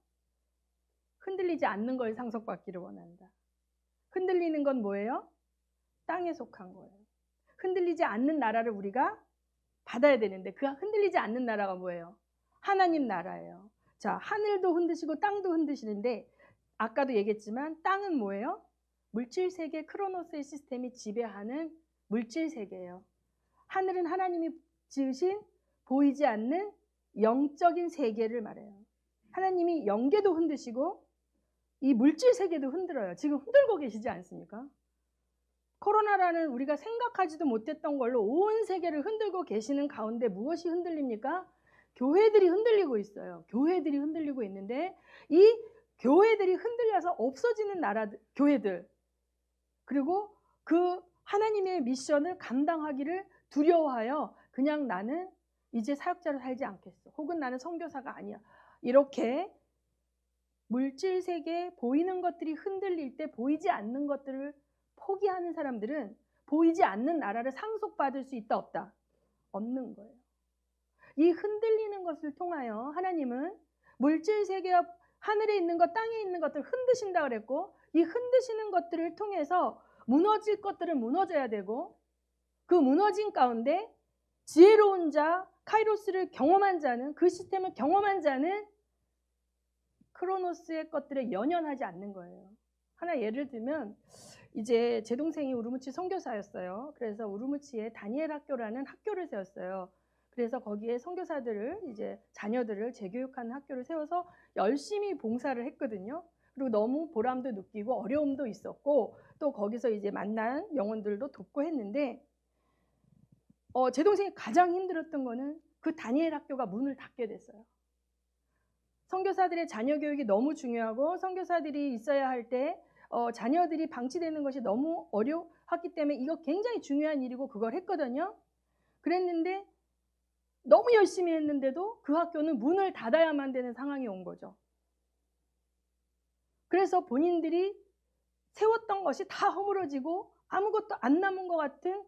흔들리지 않는 걸 상속받기를 원한다. 흔들리는 건 뭐예요? 땅에 속한 거예요. 흔들리지 않는 나라를 우리가 받아야 되는데 그 흔들리지 않는 나라가 뭐예요? 하나님 나라예요. 자, 하늘도 흔드시고 땅도 흔드시는데 아까도 얘기했지만 땅은 뭐예요? 물질 세계 크로노스의 시스템이 지배하는 물질 세계예요. 하늘은 하나님이 지으신 보이지 않는 영적인 세계를 말해요. 하나님이 영계도 흔드시고 이 물질 세계도 흔들어요. 지금 흔들고 계시지 않습니까? 코로나라는 우리가 생각하지도 못했던 걸로 온 세계를 흔들고 계시는 가운데 무엇이 흔들립니까? 교회들이 흔들리고 있어요. 교회들이 흔들리고 있는데 이 교회들이 흔들려서 없어지는 교회들 그리고 그 하나님의 미션을 감당하기를 두려워하여 그냥 나는 이제 사역자로 살지 않겠어. 혹은 나는 선교사가 아니야. 이렇게 물질 세계에 보이는 것들이 흔들릴 때 보이지 않는 것들을 포기하는 사람들은 보이지 않는 나라를 상속받을 수 있다 없다? 없는 거예요. 이 흔들리는 것을 통하여 하나님은 물질 세계와 하늘에 있는 것, 땅에 있는 것들을 흔드신다 그랬고 이 흔드시는 것들을 통해서 무너질 것들은 무너져야 되고 그 무너진 가운데 지혜로운 자, 카이로스를 경험한 자는 그 시스템을 경험한 자는 크로노스의 것들에 연연하지 않는 거예요. 하나 예를 들면 이제 제 동생이 우르무치 선교사였어요. 그래서 우르무치에 다니엘 학교라는 학교를 세웠어요. 그래서 거기에 선교사들을 이제 자녀들을 재교육하는 학교를 세워서 열심히 봉사를 했거든요. 그리고 너무 보람도 느끼고 어려움도 있었고 또 거기서 이제 만난 영혼들도 돕고 했는데 제 동생이 가장 힘들었던 거는 그 다니엘 학교가 문을 닫게 됐어요. 선교사들의 자녀 교육이 너무 중요하고 선교사들이 있어야 할 때 자녀들이 방치되는 것이 너무 어려웠기 때문에 이거 굉장히 중요한 일이고 그걸 했거든요. 그랬는데 너무 열심히 했는데도 그 학교는 문을 닫아야만 되는 상황이 온 거죠. 그래서 본인들이 세웠던 것이 다 허물어지고 아무것도 안 남은 것 같은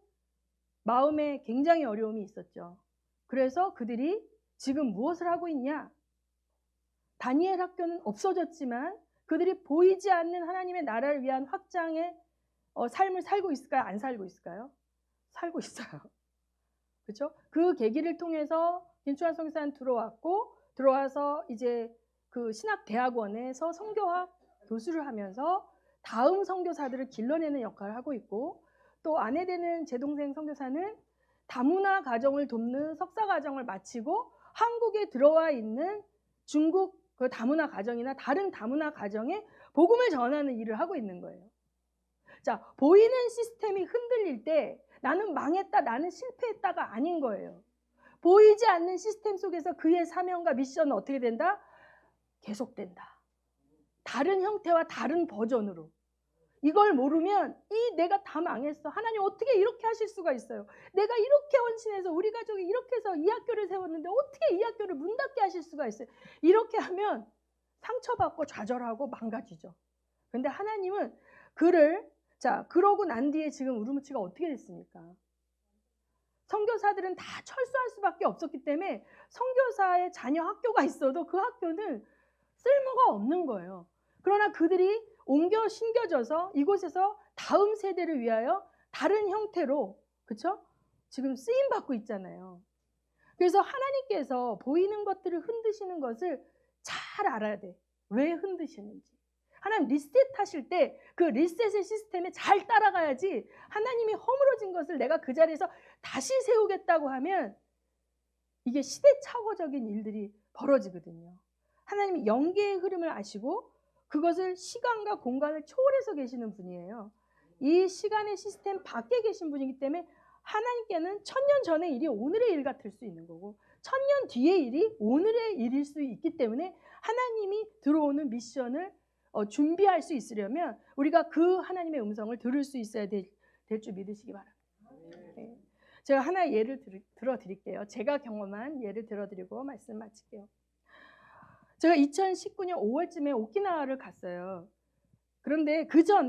마음에 굉장히 어려움이 있었죠. 그래서 그들이 지금 무엇을 하고 있냐? 다니엘 학교는 없어졌지만 그들이 보이지 않는 하나님의 나라를 위한 확장의 삶을 살고 있을까요? 안 살고 있을까요? 살고 있어요. 그렇죠? 그 계기를 통해서 김충환 선교사는 들어와서 이제 그 신학대학원에서 선교학 교수를 하면서 다음 선교사들을 길러내는 역할을 하고 있고 또 아내 되는 제 동생 선교사는 다문화 가정을 돕는 석사 과정을 마치고 한국에 들어와 있는 중국 그 다문화 가정이나 다른 다문화 가정에 복음을 전하는 일을 하고 있는 거예요. 자, 보이는 시스템이 흔들릴 때 나는 망했다, 나는 실패했다가 아닌 거예요. 보이지 않는 시스템 속에서 그의 사명과 미션은 어떻게 된다? 계속된다. 다른 형태와 다른 버전으로. 이걸 모르면 내가 다 망했어. 하나님 어떻게 이렇게 하실 수가 있어요? 내가 이렇게 헌신해서 우리 가족이 이렇게 해서 이 학교를 세웠는데 어떻게 이 학교를 문 닫게 하실 수가 있어요? 이렇게 하면 상처받고 좌절하고 망가지죠. 그런데 하나님은 그러고 난 뒤에 지금 우르무치가 어떻게 됐습니까? 선교사들은 다 철수할 수밖에 없었기 때문에 선교사의 자녀 학교가 있어도 그 학교는 쓸모가 없는 거예요. 그러나 그들이 심겨져서 이곳에서 다음 세대를 위하여 다른 형태로 그렇죠? 지금 쓰임 받고 있잖아요. 그래서 하나님께서 보이는 것들을 흔드시는 것을 잘 알아야 돼. 왜 흔드시는지. 하나님 리셋하실 때 그 리셋의 시스템에 잘 따라가야지 하나님이 허물어진 것을 내가 그 자리에서 다시 세우겠다고 하면 이게 시대착오적인 일들이 벌어지거든요. 하나님이 영계의 흐름을 아시고 그것을 시간과 공간을 초월해서 계시는 분이에요. 이 시간의 시스템 밖에 계신 분이기 때문에 하나님께는 1000년 전의 일이 오늘의 일 같을 수 있는 거고 1000년 뒤의 일이 오늘의 일일 수 있기 때문에 하나님이 들어오는 미션을 준비할 수 있으려면 우리가 그 하나님의 음성을 들을 수 있어야 될 줄 믿으시기 바랍니다. 제가 하나의 예를 들어드릴게요. 제가 경험한 예를 들어드리고 말씀 마칠게요. 제가 2019년 5월쯤에 오키나와를 갔어요. 그런데 그전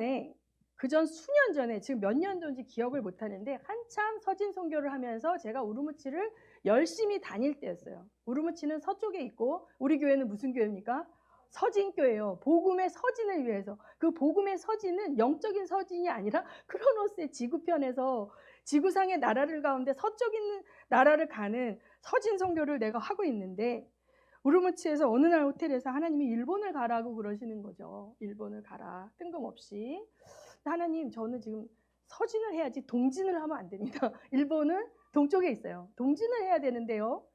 수년 전에, 지금 몇 년도인지 기억을 못 하는데 한참 서진 선교를 하면서 제가 우르무치를 열심히 다닐 때였어요. 우르무치는 서쪽에 있고 우리 교회는 무슨 교회입니까? 서진교회예요. 복음의 서진을 위해서. 그 복음의 서진은 영적인 서진이 아니라 크로노스의 지구편에서 지구상의 나라를 가운데 서쪽 있는 나라를 가는 서진 선교를 내가 하고 있는데, 우르무치에서 어느 날 호텔에서 하나님이 일본을 가라고 그러시는 거죠. 일본을 가라. 뜬금없이. 하나님, 저는 지금 서진을 해야지 동진을 하면 안 됩니다. 일본은 동쪽에 있어요. 동진을 해야 되는데요.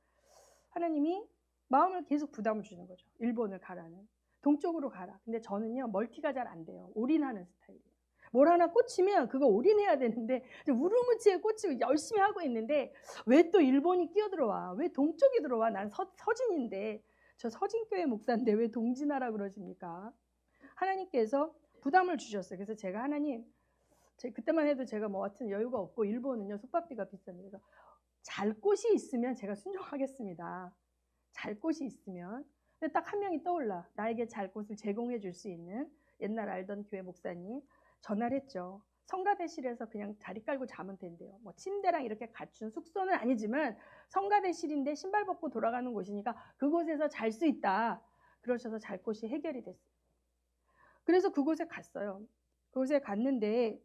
하나님이 마음을 계속 부담을 주는 거죠. 일본을 가라는. 동쪽으로 가라. 근데 저는요, 멀티가 잘 안 돼요. 올인하는 스타일이에요. 뭘 하나 꽂히면 그거 올인해야 되는데 우르무치에 꽂히고 열심히 하고 있는데 왜 또 일본이 끼어들어와? 왜 동쪽이 들어와? 난 서진인데, 저 서진교회 목사인데 왜 동진하라 그러십니까? 하나님께서 부담을 주셨어요. 그래서 제가 하나님, 그때만 해도 제가 뭐 하여튼 여유가 없고 일본은요 숙박비가 비쌉니다. 그래서 잘 곳이 있으면 제가 순종하겠습니다. 잘 곳이 있으면. 근데 딱 한 명이 떠올라. 나에게 잘 곳을 제공해 줄 수 있는 옛날 알던 교회 목사님. 전화를 했죠. 성가대실에서 그냥 자리 깔고 자면 된대요. 뭐 침대랑 이렇게 갖춘 숙소는 아니지만 성가대실인데 신발 벗고 돌아가는 곳이니까 그곳에서 잘 수 있다. 그러셔서 잘 곳이 해결이 됐어요. 그래서 그곳에 갔어요. 그곳에 갔는데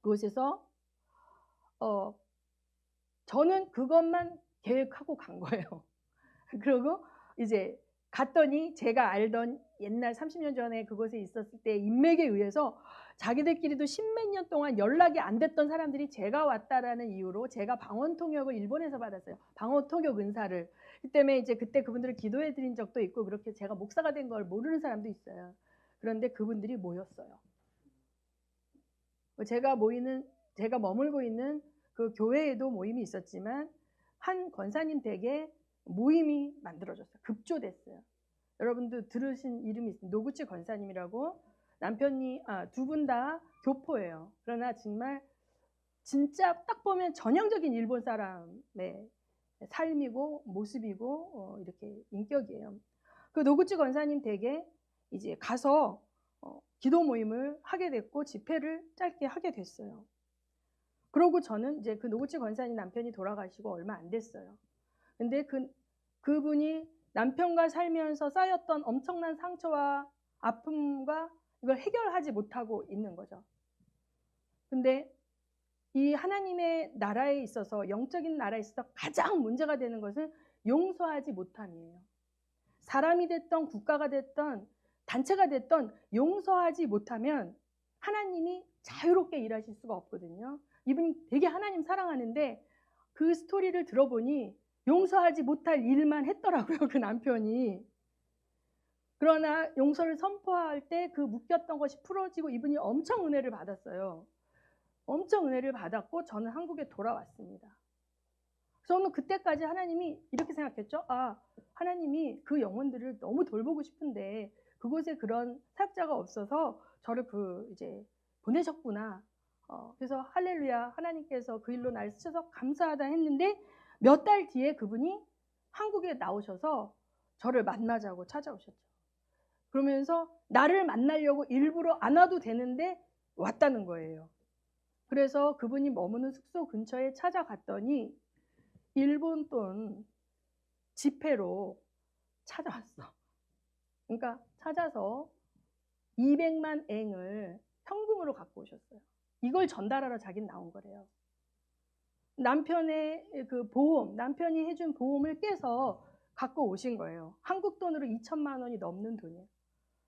그곳에서 저는 그것만 계획하고 간 거예요. 그리고 이제 갔더니 제가 알던 옛날 30년 전에 그곳에 있었을 때 인맥에 의해서 자기들끼리도 십몇 년 동안 연락이 안 됐던 사람들이 제가 왔다라는 이유로 제가 방언통역을 일본에서 받았어요. 방언통역 은사를. 그 때문에 이제 그때 그분들을 기도해 드린 적도 있고, 그렇게 제가 목사가 된 걸 모르는 사람도 있어요. 그런데 그분들이 모였어요. 제가 머물고 있는 그 교회에도 모임이 있었지만 한 권사님 댁에 모임이 만들어졌어요. 급조됐어요. 여러분도 들으신 이름이 있어요. 노구치 권사님이라고. 남편이 두 분 다 교포예요. 그러나 정말 진짜 딱 보면 전형적인 일본 사람의 삶이고 모습이고 이렇게 인격이에요. 그 노구치 권사님 댁에 이제 가서 기도 모임을 하게 됐고 집회를 짧게 하게 됐어요. 그러고 저는 이제 그 노구치 권사님 남편이 돌아가시고 얼마 안 됐어요. 근데 그분이 남편과 살면서 쌓였던 엄청난 상처와 아픔과 이걸 해결하지 못하고 있는 거죠. 근데 이 하나님의 나라에 있어서, 영적인 나라에 있어서 가장 문제가 되는 것은 용서하지 못함이에요. 사람이 됐던 국가가 됐던 단체가 됐던 용서하지 못하면 하나님이 자유롭게 일하실 수가 없거든요. 이분이 되게 하나님 사랑하는데 그 스토리를 들어보니 용서하지 못할 일만 했더라고요, 그 남편이. 그러나 용서를 선포할 때 그 묶였던 것이 풀어지고 이분이 엄청 은혜를 받았어요. 엄청 은혜를 받았고 저는 한국에 돌아왔습니다. 저는 그때까지 하나님이 이렇게 생각했죠. 하나님이 그 영혼들을 너무 돌보고 싶은데 그곳에 그런 사역자가 없어서 저를 이제 보내셨구나. 그래서 할렐루야, 하나님께서 그 일로 날 쓰셔서 감사하다 했는데 몇 달 뒤에 그분이 한국에 나오셔서 저를 만나자고 찾아오셨죠. 그러면서 나를 만나려고 일부러 안 와도 되는데 왔다는 거예요. 그래서 그분이 머무는 숙소 근처에 찾아갔더니 일본 돈 지폐로 찾아왔어. 그러니까 찾아서 200만 엔을 현금으로 갖고 오셨어요. 이걸 전달하러 자기는 나온 거래요. 남편의 그 보험, 남편이 해준 보험을 깨서 갖고 오신 거예요. 한국 돈으로 2천만 원이 넘는 돈이에요.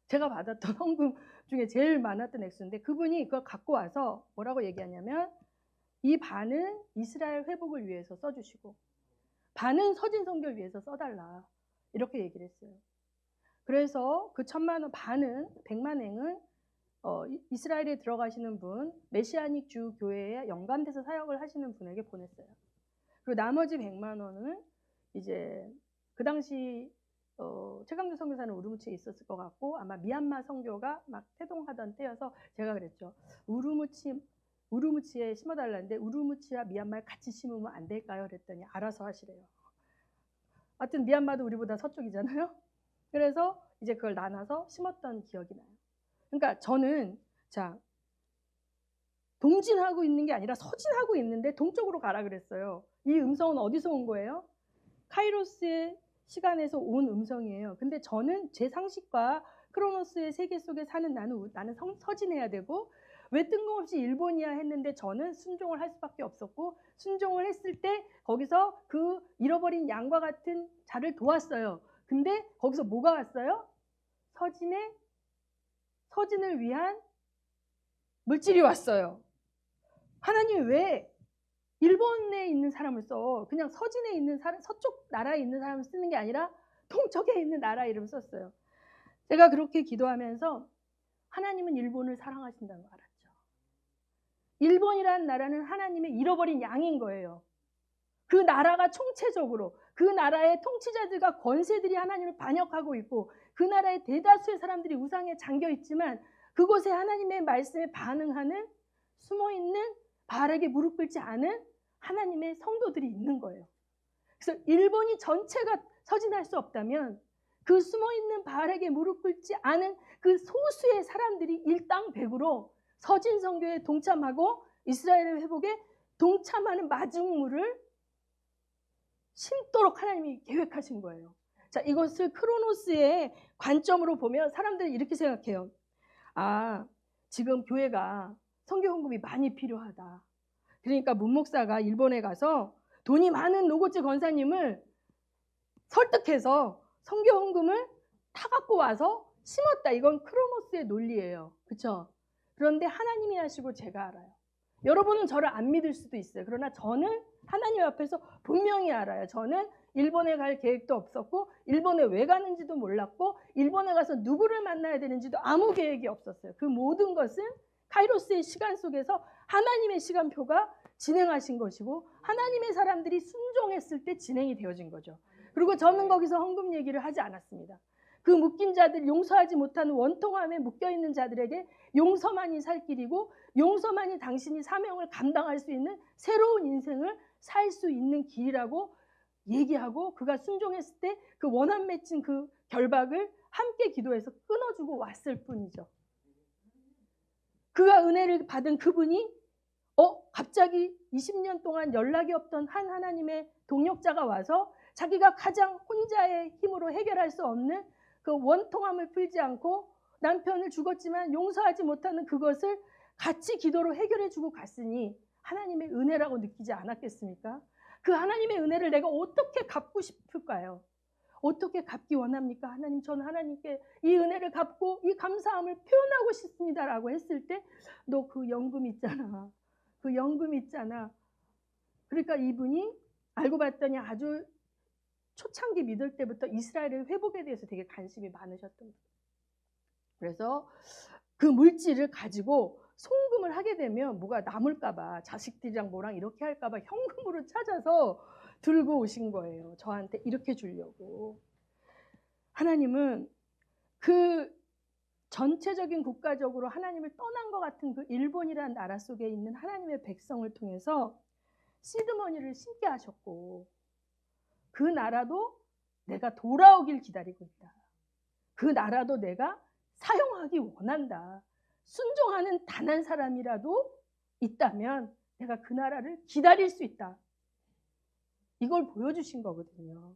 제가 받았던 헌금 중에 제일 많았던 액수인데 그분이 그걸 갖고 와서 뭐라고 얘기하냐면 이 반은 이스라엘 회복을 위해서 써주시고 반은 서진 선교를 위해서 써달라, 이렇게 얘기를 했어요. 그래서 그 1,000만 원 반은 100만 엔은 이스라엘에 들어가시는 분, 메시아닉 주 교회에 연관돼서 사역을 하시는 분에게 보냈어요. 그리고 나머지 100만 원은 이제 그 당시 최강주 선교사는 우르무치에 있었을 것 같고 아마 미얀마 선교가 막 태동하던 때여서 제가 그랬죠. 우르무치 우루무치에 심어달라는데 우루무치와 미얀마를 같이 심으면 안 될까요? 그랬더니 알아서 하시래요. 하여튼 미얀마도 우리보다 서쪽이잖아요. 그래서 이제 그걸 나눠서 심었던 기억이 나요. 그러니까 저는 자 동진하고 있는 게 아니라 서진하고 있는데 동쪽으로 가라 그랬어요. 이 음성은 어디서 온 거예요? 카이로스의 시간에서 온 음성이에요. 근데 저는 제 상식과 크로노스의 세계 속에 사는 나는 서진해야 되고 왜 뜬금없이 일본이야 했는데 저는 순종을 할 수밖에 없었고 순종을 했을 때 거기서 그 잃어버린 양과 같은 자를 도왔어요. 근데 거기서 뭐가 왔어요? 서진을 위한 물질이 왔어요. 하나님이 왜 일본에 있는 사람을 써? 그냥 서진에 있는 사람, 서쪽 나라에 있는 사람을 쓰는 게 아니라 동쪽에 있는 나라 이름을 썼어요. 제가 그렇게 기도하면서 하나님은 일본을 사랑하신다는 걸 알았죠. 일본이라는 나라는 하나님의 잃어버린 양인 거예요. 그 나라가 총체적으로 그 나라의 통치자들과 권세들이 하나님을 반역하고 있고 그 나라의 대다수의 사람들이 우상에 잠겨 있지만 그곳에 하나님의 말씀에 반응하는 숨어있는 바알에게 무릎 꿇지 않은 하나님의 성도들이 있는 거예요. 그래서 일본이 전체가 서진할 수 없다면 그 숨어있는 바알에게 무릎 꿇지 않은 그 소수의 사람들이 일당백으로 서진 선교에 동참하고 이스라엘의 회복에 동참하는 마중물을 심도록 하나님이 계획하신 거예요. 자, 이것을 크로노스의 관점으로 보면 사람들이 이렇게 생각해요. 아, 지금 교회가 선교 헌금이 많이 필요하다. 그러니까 문 목사가 일본에 가서 돈이 많은 노고치 권사님을 설득해서 선교 헌금을 타갖고 와서 심었다. 이건 크로노스의 논리예요. 그렇죠? 그런데 하나님이 하시고 제가 알아요. 여러분은 저를 안 믿을 수도 있어요. 그러나 저는 하나님 앞에서 분명히 알아요. 저는 일본에 갈 계획도 없었고 일본에 왜 가는지도 몰랐고 일본에 가서 누구를 만나야 되는지도 아무 계획이 없었어요. 그 모든 것은 카이로스의 시간 속에서 하나님의 시간표가 진행하신 것이고 하나님의 사람들이 순종했을 때 진행이 되어진 거죠. 그리고 저는 거기서 헌금 얘기를 하지 않았습니다. 그 묶인 자들, 용서하지 못하는 원통함에 묶여있는 자들에게 용서만이 살 길이고 용서만이 당신이 사명을 감당할 수 있는 새로운 인생을 살 수 있는 길이라고 얘기하고 그가 순종했을 때 그 원한 맺힌 그 결박을 함께 기도해서 끊어주고 왔을 뿐이죠. 그가 은혜를 받은 그분이 갑자기 20년 동안 연락이 없던 한 하나님의 동역자가 와서 자기가 가장 혼자의 힘으로 해결할 수 없는 그 원통함을 풀지 않고 남편을 죽었지만 용서하지 못하는 그것을 같이 기도로 해결해 주고 갔으니 하나님의 은혜라고 느끼지 않았겠습니까? 그 하나님의 은혜를 내가 어떻게 갚고 싶을까요? 어떻게 갚기 원합니까? 하나님, 저는 하나님께 이 은혜를 갚고 이 감사함을 표현하고 싶습니다라고 했을 때 너 그 연금 있잖아. 그 연금 있잖아. 그러니까 이분이 알고 봤더니 아주 초창기 믿을 때부터 이스라엘의 회복에 대해서 되게 관심이 많으셨던 거예요. 그래서 그 물질을 가지고 송금을 하게 되면 뭐가 남을까 봐 자식들이랑 뭐랑 이렇게 할까 봐 현금으로 찾아서 들고 오신 거예요. 저한테 이렇게 주려고. 하나님은 그 전체적인 국가적으로 하나님을 떠난 것 같은 그 일본이라는 나라 속에 있는 하나님의 백성을 통해서 시드머니를 심게 하셨고 그 나라도 내가 돌아오길 기다리고 있다. 그 나라도 내가 사용하기 원한다. 순종하는 단 한 사람이라도 있다면 내가 그 나라를 기다릴 수 있다. 이걸 보여주신 거거든요.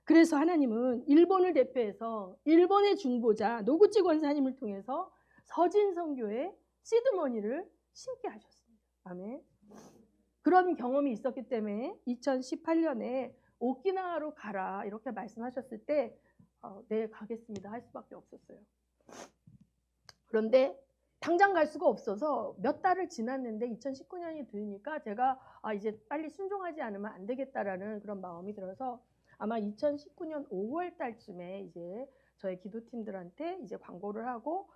그래서 하나님은 일본을 대표해서 일본의 중보자 노구치 권사님을 통해서 서진 선교에 시드머니를 심게 하셨습니다. 아멘. 그런 경험이 있었기 때문에 2018년에 오키나와로 가라 이렇게 말씀하셨을 때 네, 가겠습니다 할 수밖에 없었어요. 그런데 당장 갈 수가 없어서 몇 달을 지났는데 2019년이 되니까 제가 이제 빨리 순종하지 않으면 안 되겠다라는 그런 마음이 들어서 아마 2019년 5월 달쯤에 이제 저희 기도팀들한테 이제 광고를 하고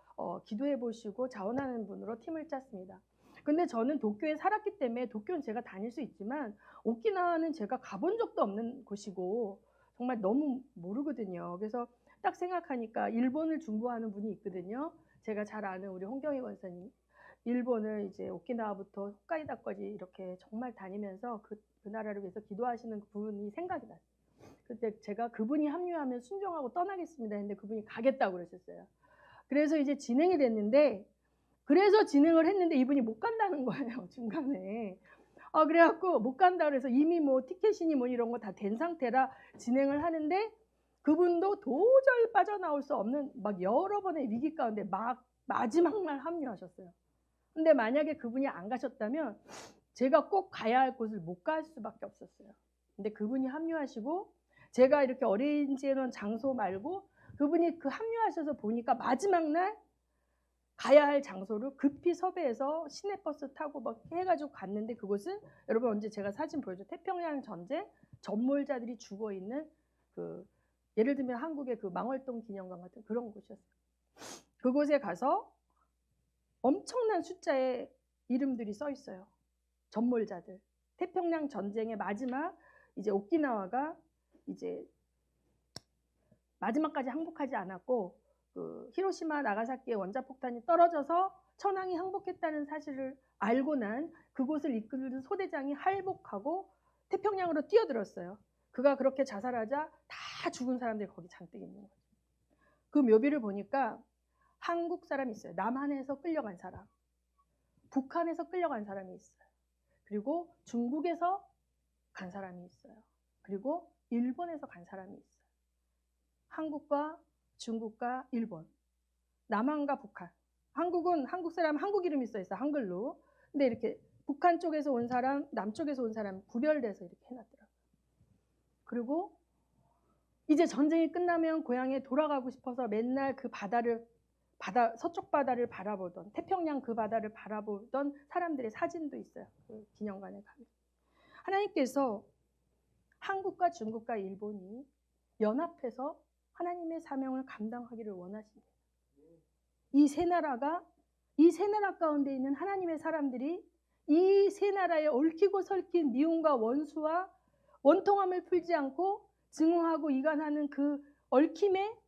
기도해 보시고 자원하는 분으로 팀을 짰습니다. 근데 저는 도쿄에 살았기 때문에 도쿄는 제가 다닐 수 있지만 오키나와는 제가 가본 적도 없는 곳이고 정말 너무 모르거든요. 그래서 딱 생각하니까 일본을 중보하는 분이 있거든요. 제가 잘 아는 우리 홍경희 권사님. 일본을 이제 오키나와부터 홋카이도까지 이렇게 정말 다니면서 그 나라를 위해서 기도하시는 분이 생각이 났어요. 그때 제가 그분이 합류하면 순종하고 떠나겠습니다 했는데 그분이 가겠다고 그러셨어요. 그래서 이제 진행이 됐는데, 그래서 진행을 했는데 이분이 못 간다는 거예요, 중간에. 그래갖고 못 간다 그래서 이미 뭐 티켓이니 뭐 이런 거 다 된 상태라 진행을 하는데, 그분도 도저히 빠져나올 수 없는 막 여러 번의 위기 가운데 막 마지막 날 합류하셨어요. 근데 만약에 그분이 안 가셨다면 제가 꼭 가야 할 곳을 못 갈 수밖에 없었어요. 근데 그분이 합류하시고, 제가 이렇게 어레인지해 놓은 장소 말고 그분이 그 합류하셔서 보니까 마지막 날 가야 할 장소를 급히 섭외해서 시내버스 타고 막 해가지고 갔는데, 그곳은 여러분 언제 제가 사진 보여줘. 태평양 전쟁 전몰자들이 죽어 있는 그, 예를 들면 한국의 그 망월동 기념관 같은 그런 곳이었어요. 그곳에 가서 엄청난 숫자의 이름들이 써 있어요. 전몰자들. 태평양 전쟁의 마지막, 이제 오키나와가 이제 마지막까지 항복하지 않았고, 그 히로시마 나가사키의 원자폭탄이 떨어져서 천황이 항복했다는 사실을 알고 난 그곳을 이끌던 소대장이 할복하고 태평양으로 뛰어들었어요. 그가 그렇게 자살하자 다 죽은 사람들이 거기 잔뜩 있는 거죠. 그 묘비를 보니까 한국 사람이 있어요. 남한에서 끌려간 사람, 북한에서 끌려간 사람이 있어요. 그리고 중국에서 간 사람이 있어요. 그리고 일본에서 간 사람이 있어요. 한국과 중국과 일본, 남한과 북한. 한국은 한국 사람 한국 이름이 써 있어, 한글로. 근데 이렇게 북한 쪽에서 온 사람, 남쪽에서 온 사람 구별돼서 이렇게 해놨더라고요. 그리고 이제 전쟁이 끝나면 고향에 돌아가고 싶어서 맨날 그 서쪽 바다를 바라보던, 태평양 그 바다를 바라보던 사람들의 사진도 있어요. 그 기념관에 가면. 하나님께서 한국과 중국과 일본이 연합해서 하나님의 사명을 감당하기를 원하십니다. 이 세 나라 가운데 있는 하나님의 사람들이 이 세 나라에 얽히고 설킨 미움과 원수와 원통함을 풀지 않고 증오하고 이간하는 그 얽힘에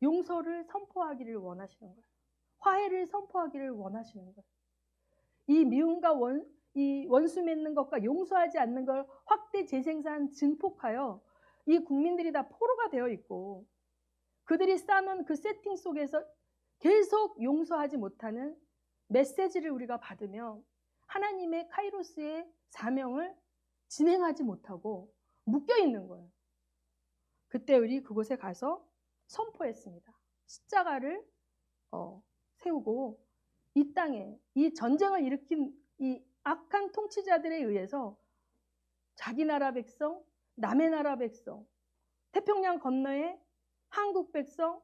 용서를 선포하기를 원하시는 거예요. 화해를 선포하기를 원하시는 거예요. 이 미움과 이 원수 맺는 것과 용서하지 않는 걸 확대 재생산 증폭하여 이 국민들이 다 포로가 되어 있고, 그들이 쌓아놓은 그 세팅 속에서 계속 용서하지 못하는 메시지를 우리가 받으며 하나님의 카이로스의 사명을 진행하지 못하고 묶여 있는 거예요. 그때 우리 그곳에 가서 선포했습니다. 십자가를 세우고 이 땅에 이 전쟁을 일으킨 이 악한 통치자들에 의해서 자기 나라 백성, 남의 나라 백성, 태평양 건너에 한국 백성,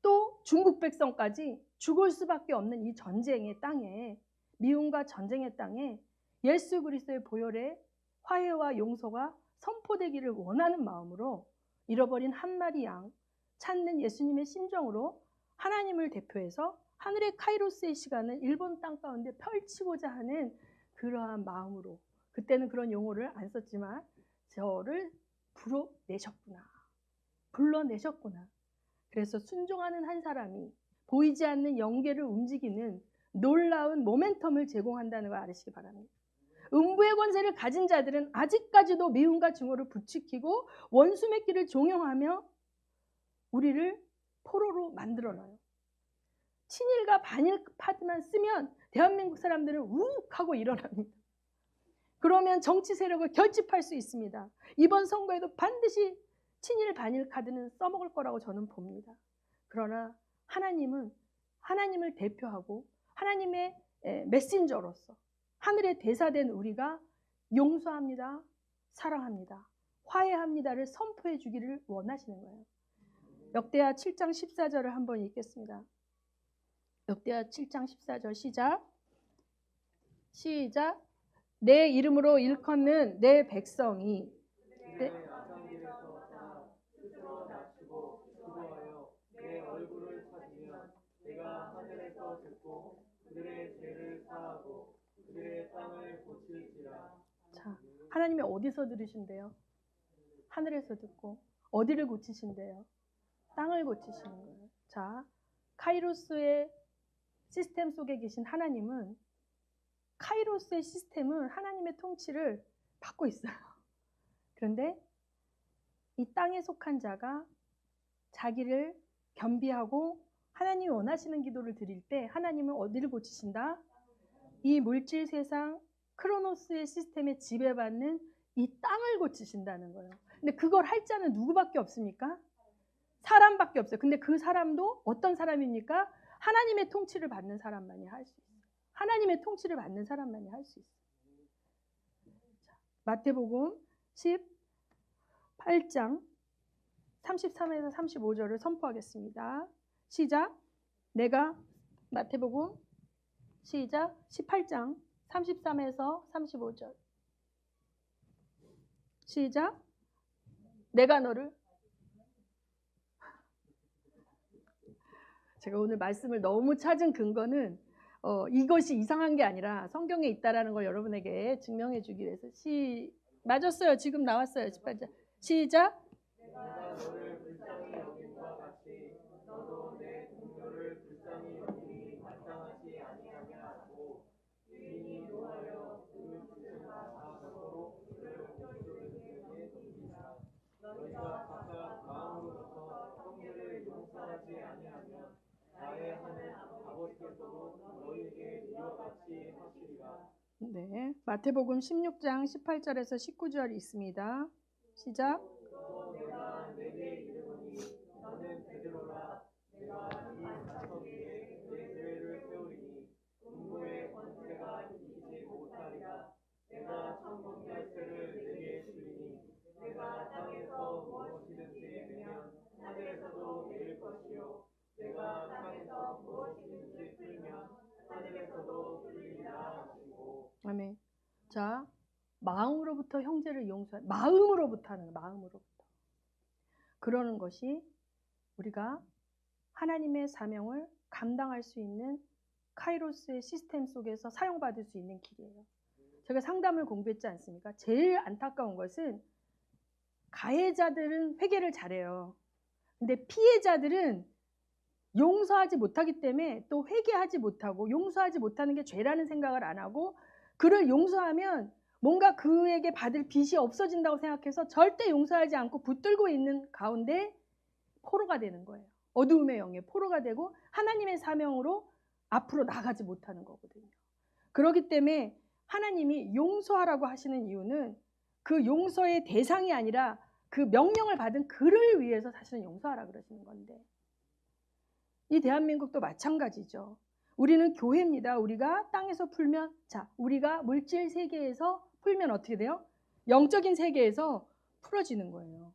또 중국 백성까지 죽을 수밖에 없는 이 전쟁의 땅에, 미움과 전쟁의 땅에 예수 그리스도의 보혈의 화해와 용서가 선포되기를 원하는 마음으로 잃어버린 한 마리 양 찾는 예수님의 심정으로 하나님을 대표해서 하늘의 카이로스의 시간을 일본 땅 가운데 펼치고자 하는 그러한 마음으로, 그때는 그런 용어를 안 썼지만 저를 불러내셨구나. 그래서 순종하는 한 사람이 보이지 않는 영계를 움직이는 놀라운 모멘텀을 제공한다는 걸 알으시기 바랍니다. 음부의 권세를 가진 자들은 아직까지도 미움과 증오를 부추기고 원수 맺기를 종용하며 우리를 포로로 만들어놔요. 친일과 반일 카드만 쓰면 대한민국 사람들은 욱 하고 일어납니다. 그러면 정치 세력을 결집할 수 있습니다. 이번 선거에도 반드시 친일 반일 카드는 써먹을 거라고 저는 봅니다. 그러나 하나님은 하나님을 대표하고 하나님의 메신저로서 하늘의 대사된 우리가 용서합니다, 사랑합니다, 화해합니다를 선포해 주기를 원하시는 거예요. 역대하 7장 14절을 한번 읽겠습니다. 역대하 7장 14절 시작. 내 이름으로 일컫는 내 백성이 스스로 낮추고 기도하여 내 얼굴을 찾으면 내가 하늘에서 듣고 그들의 죄를 사하고 그들의 땅을 고칠지라. 자, 하나님이 어디서 들으신대요? 하늘에서 듣고. 어디를 고치신대요? 땅을 고치시는 거예요. 자, 카이로스의 시스템 속에 계신 하나님은 카이로스의 시스템은 하나님의 통치를 받고 있어요. 그런데 이 땅에 속한 자가 자기를 겸비하고 하나님이 원하시는 기도를 드릴 때 하나님은 어디를 고치신다? 이 물질 세상 크로노스의 시스템에 지배받는 이 땅을 고치신다는 거예요. 근데 그걸 할 자는 누구밖에 없습니까? 사람밖에 없어요. 근데 그 사람도 어떤 사람입니까? 하나님의 통치를 받는 사람만이 할 수 있어요. 하나님의 통치를 받는 사람만이 할 수 있어요. 자, 마태복음 18장 33에서 35절을 선포하겠습니다. 시작. 내가 마태복음 시작 18장 33에서 35절 시작. 내가 너를 제가 오늘 말씀을 너무 찾은 근거는 이것이 이상한 게 아니라 성경에 있다라는 걸 여러분에게 증명해 주기 위해서 맞았어요. 지금 나왔어요. 18장 시작. 내가 너를 불쌍히 여김과 같이 너도 내 동료를 불쌍히 여김이 마땅하지 아니하냐고 주인이 노하여 그 주제가 다 서로 그를 공주에게 넘기라. 너희가 각각 마음으로부터 형제를 용서하지 아니하면 나의 하늘 아버지께서도 너희에게 이와 같이 하시리라. 네, 마태복음 16장 18절에서 19절 있습니다. 시작. 또 내가 내게 이르노니 너는 베드로라. 내가 이 산석 위에 내 교회를 세우리니 음부의 권세가 이기지 못하리라. 내가 천국 열쇠를 내게 주리니 내가 땅에서 무엇이든지 내면 하늘에서도 내릴 것이요 내가 땅에서 무엇이든지 풀면 하늘에서도 풀리리라 하시고. 아멘. 자, 마음으로부터 형제를 용서해. 마음으로부터 하는 거예요. 마음으로부터. 그러는 것이 우리가 하나님의 사명을 감당할 수 있는 카이로스의 시스템 속에서 사용받을 수 있는 길이에요. 제가 상담을 공부했지 않습니까? 제일 안타까운 것은 가해자들은 회개를 잘해요. 근데 피해자들은 용서하지 못하기 때문에 또 회개하지 못하고 용서하지 못하는 게 죄라는 생각을 안 하고 그를 용서하면 뭔가 그에게 받을 빚이 없어진다고 생각해서 절대 용서하지 않고 붙들고 있는 가운데 포로가 되는 거예요. 어두움의 영에 포로가 되고 하나님의 사명으로 앞으로 나가지 못하는 거거든요. 그렇기 때문에 하나님이 용서하라고 하시는 이유는 그 용서의 대상이 아니라 그 명령을 받은 그를 위해서 사실은 용서하라 그러시는 건데 이 대한민국도 마찬가지죠. 우리는 교회입니다. 우리가 땅에서 풀면 우리가 물질 세계에서 풀면 어떻게 돼요? 영적인 세계에서 풀어지는 거예요.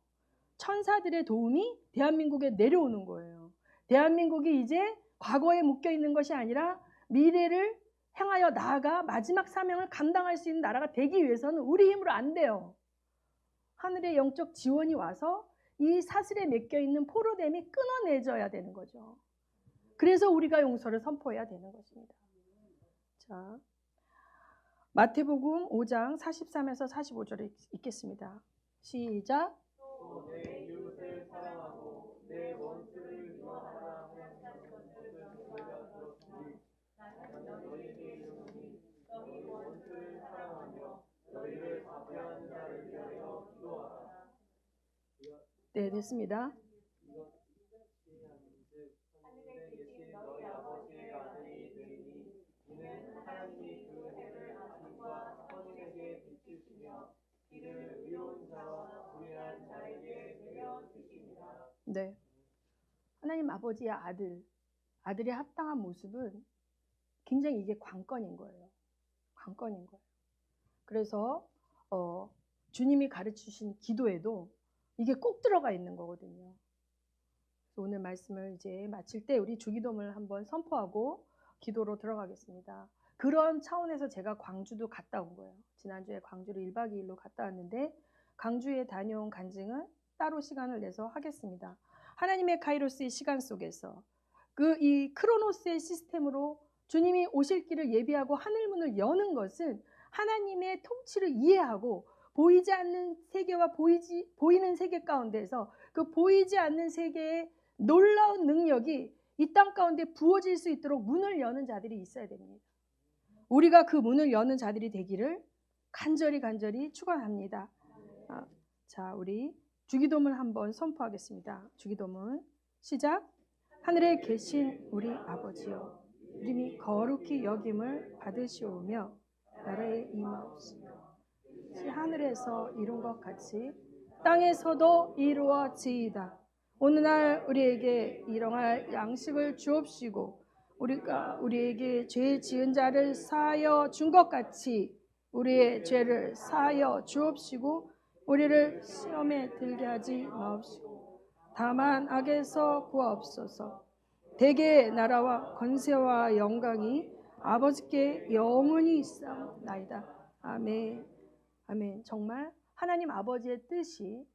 천사들의 도움이 대한민국에 내려오는 거예요. 대한민국이 이제 과거에 묶여있는 것이 아니라 미래를 향하여 나아가 마지막 사명을 감당할 수 있는 나라가 되기 위해서는 우리 힘으로 안 돼요. 하늘의 영적 지원이 와서 이 사슬에 묶여있는 포로됨이 끊어내져야 되는 거죠. 그래서 우리가 용서를 선포해야 되는 것입니다. 자, 마태복음 5장 43에서 45절에 읽겠습니다. 시작. 또 내 이웃을 사랑하고 내 원수를 미워하라 하는 것을 너희가 들었으니 나는 너희에게 이르노니 너희 원수를 사랑하며 너희를 박해하는 자를 위하여 기도하라. 네, 됐습니다. 하늘에 계신 너희 아버지의 아들이 되리니 이는 하나님이 그 해를 아침과 선인에게 비추시며 이를 의로운 자와 불의한 자에게 내려 주십니다. 네, 하나님 아버지의 아들의 합당한 모습은 굉장히 이게 관건인 거예요. 관건인 거예요. 그래서 주님이 가르치신 기도에도 이게 꼭 들어가 있는 거거든요. 오늘 말씀을 이제 마칠 때 우리 주기도문을 한번 선포하고 기도로 들어가겠습니다. 그런 차원에서 제가 광주도 갔다 온 거예요. 지난주에 광주를 1박 2일로 갔다 왔는데 광주에 다녀온 간증은 따로 시간을 내서 하겠습니다. 하나님의 카이로스의 시간 속에서 이 크로노스의 시스템으로 주님이 오실 길을 예비하고 하늘문을 여는 것은 하나님의 통치를 이해하고 보이지 않는 세계와 보이는 세계 가운데서 그 보이지 않는 세계의 놀라운 능력이 이 땅 가운데 부어질 수 있도록 문을 여는 자들이 있어야 됩니다. 우리가 그 문을 여는 자들이 되기를 간절히 축원합니다. 자, 우리 주기도문 한번 선포하겠습니다. 주기도문 시작. 하늘에 계신 우리 아버지여, 이름이 거룩히 여김을 받으시오며 나라의 임하옵시며 하늘에서 이룬 것 같이 땅에서도 이루어지이다. 오늘날 우리에게 일용할 양식을 주옵시고 우리가 우리에게 죄 지은 자를 사하여 준 것 같이 우리의 죄를 사하여 주옵시고 우리를 시험에 들게 하지 마옵시고 다만 악에서 구하옵소서. 대개의 나라와 권세와 영광이 아버지께 영원히 있사옵나이다. 아멘. 아멘. 정말 하나님 아버지의 뜻이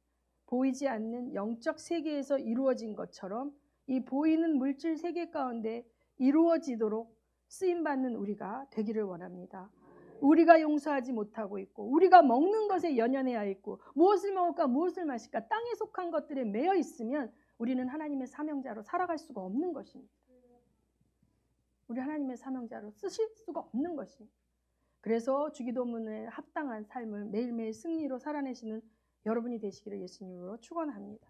보이지 않는 영적 세계에서 이루어진 것처럼 이 보이는 물질 세계 가운데 이루어지도록 쓰임받는 우리가 되기를 원합니다. 우리가 용서하지 못하고 있고 우리가 먹는 것에 연연해야 있고 무엇을 먹을까 무엇을 마실까 땅에 속한 것들에 매여 있으면 우리는 하나님의 사명자로 살아갈 수가 없는 것입니다. 우리 하나님의 사명자로 쓰실 수가 없는 것입니다. 그래서 주기도문에 합당한 삶을 매일매일 승리로 살아내시는 여러분이 되시기를 예수님으로 축원합니다.